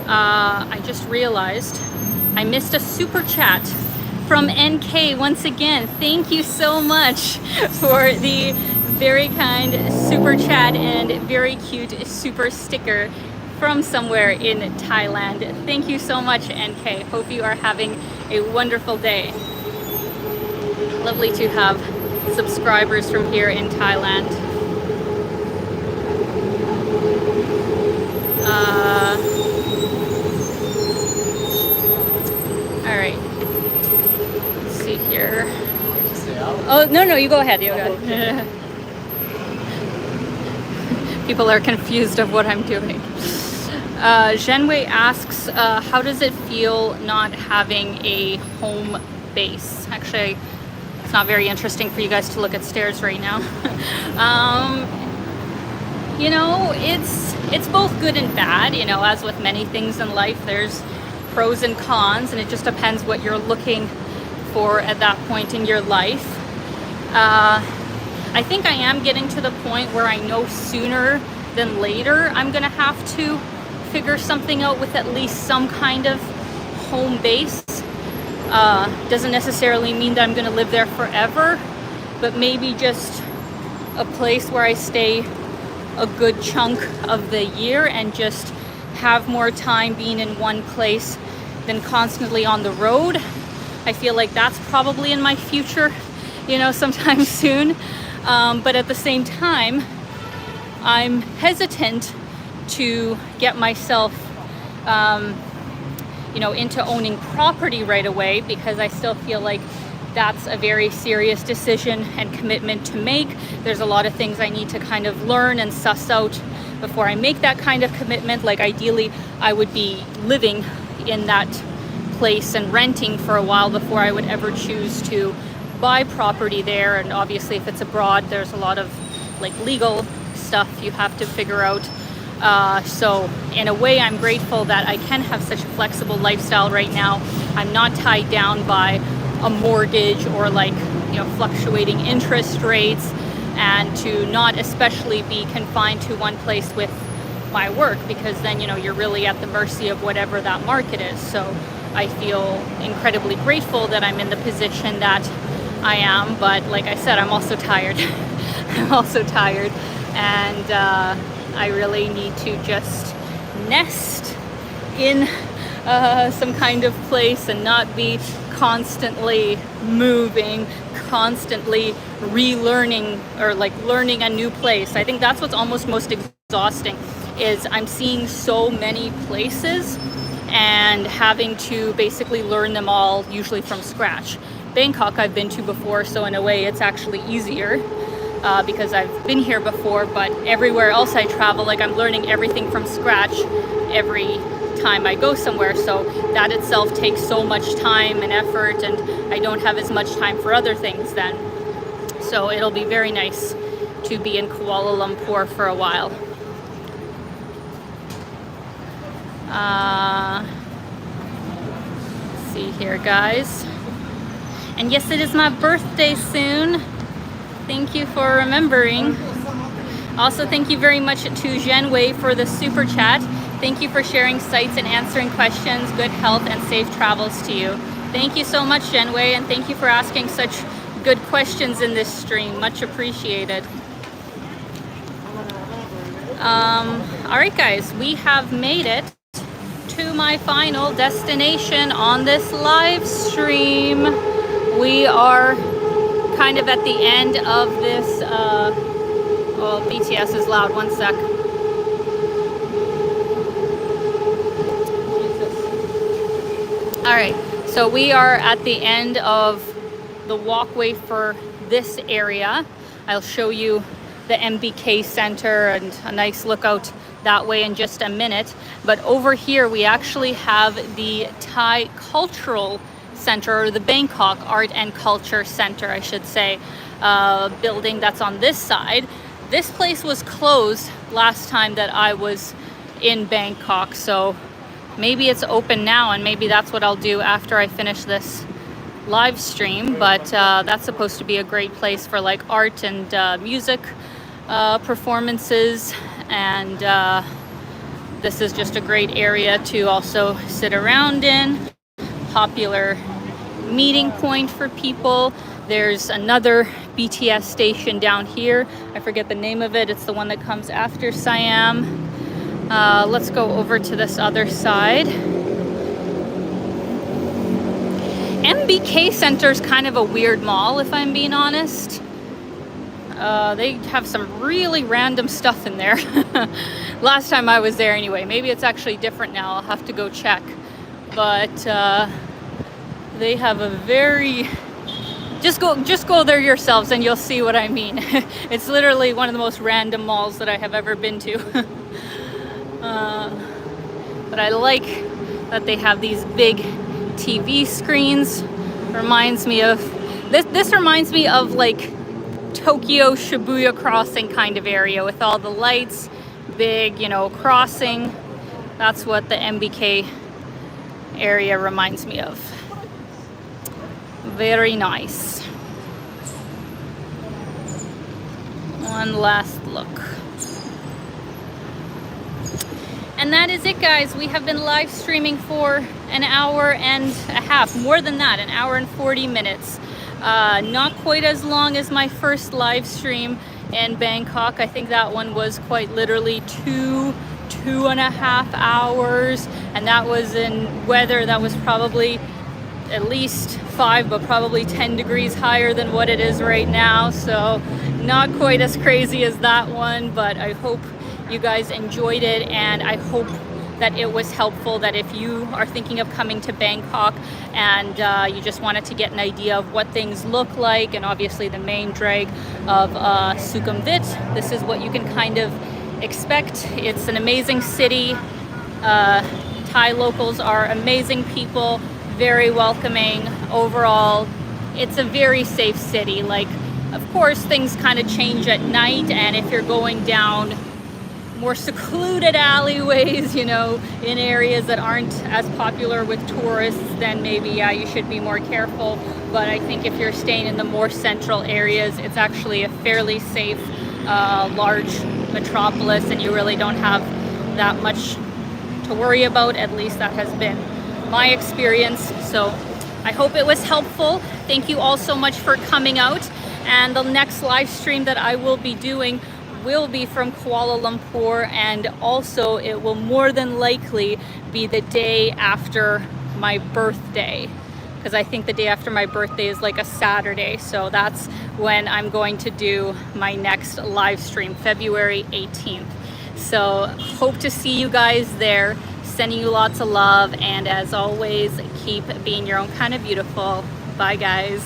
I just realized I missed a super chat from NK once again. Thank you so much for the very kind super chat and very cute super sticker from somewhere in Thailand. Thank you so much, NK. Hope you are having a wonderful day. Lovely to have subscribers from here in Thailand. All right. Let's see here. Oh, no, you go ahead. You go ahead. People are confused of what I'm doing. Zhenwei asks, how does it feel not having a home base? Actually, it's not very interesting for you guys to look at stairs right now. You know, it's both good and bad. You know, as with many things in life, there's pros and cons, and it just depends what you're looking for at that point in your life. I think I am getting to the point where I know sooner than later I'm gonna have to figure something out with at least some kind of home base. Doesn't necessarily mean that I'm gonna live there forever, but maybe just a place where I stay a good chunk of the year and just have more time being in one place than constantly on the road. I feel like that's probably in my future, you know, sometime soon. But at the same time, I'm hesitant to get myself, you know, into owning property right away, because I still feel like that's a very serious decision and commitment to make. There's a lot of things I need to kind of learn and suss out before I make that kind of commitment. Like, ideally, I would be living in that place and renting for a while before I would ever choose to buy property there. And obviously, if it's abroad, there's a lot of like legal stuff you have to figure out. So in a way, I'm grateful that I can have such a flexible lifestyle right now. I'm not tied down by a mortgage or, like, you know, fluctuating interest rates, and to not especially be confined to one place with my work, because then, you know, you're really at the mercy of whatever that market is. So I feel incredibly grateful that I'm in the position that I am. But like I said, I'm also tired. I'm also tired, and I really need to just nest in some kind of place and not be constantly moving, constantly relearning, or like learning a new place. I think that's what's almost most exhausting, is I'm seeing so many places and having to basically learn them all, usually from scratch. Bangkok I've been to before, so in a way it's actually easier because I've been here before, but everywhere else I travel, like, I'm learning everything from scratch every time I go somewhere, so that itself takes so much time and effort, and I don't have as much time for other things then. So it'll be very nice to be in Kuala Lumpur for a while. See here, guys. And yes, it is my birthday soon. Thank you for remembering. Also, thank you very much to Zhenwei for the super chat. Thank you for sharing sites and answering questions. Good health and safe travels to you. Thank you so much, Zhenwei, and thank you for asking such good questions in this stream. Much appreciated. All right, guys, we have made it to my final destination on this live stream. We are kind of at the end of this, oh, BTS is loud, one sec. All right, so we are at the end of the walkway for this area. I'll show you the MBK Center and a nice lookout that way in just a minute. But over here, we actually have the Thai Cultural Center, or the Bangkok Art and Culture Center, I should say, building that's on this side. This place was closed last time that I was in Bangkok, so maybe it's open now, and maybe that's what I'll do after I finish this live stream. But that's supposed to be a great place for like art and music performances, and this is just a great area to also sit around in. Popular meeting point for people. There's another BTS station down here. I forget the name of it. It's the one that comes after Siam. Let's go over to this other side. MBK Center is kind of a weird mall, if I'm being honest. They have some really random stuff in there. Last time I was there anyway. Maybe it's actually different now. I'll have to go check. But they have a very... Just go there yourselves and you'll see what I mean. It's literally one of the most random malls that I have ever been to. But I like that they have these big TV screens. Reminds me of... This reminds me of like Tokyo Shibuya crossing kind of area with all the lights, big, you know, crossing. That's what the MBK area reminds me of. Very nice. One last look. And that is it, guys. We have been live streaming for an hour and a half, more than that, an hour and 40 minutes. Not quite as long as my first live stream in Bangkok. I think that one was quite literally two and a half hours, and that was in weather that was probably at least 5 but probably 10 degrees higher than what it is right now, so not quite as crazy as that one. But I hope you guys enjoyed it, and I hope that it was helpful, that if you are thinking of coming to Bangkok and you just wanted to get an idea of what things look like, and obviously the main drag of Sukhumvit, this is what you can kind of expect. It's an amazing city. Thai locals are amazing people, very welcoming. Overall, it's a very safe city. Like, of course, things kind of change at night, and if you're going down more secluded alleyways, you know, in areas that aren't as popular with tourists, then maybe, yeah, you should be more careful. But I think if you're staying in the more central areas, it's actually a fairly safe, large metropolis, and you really don't have that much to worry about. At least that has been my experience. So I hope it was helpful. Thank you all so much for coming out. And the next live stream that I will be doing will be from Kuala Lumpur, and also it will more than likely be the day after my birthday, because I think the day after my birthday is like a Saturday. So that's when I'm going to do my next live stream, February 18th. So hope to see you guys there. Sending you lots of love, and as always, keep being your own kind of beautiful. Bye guys.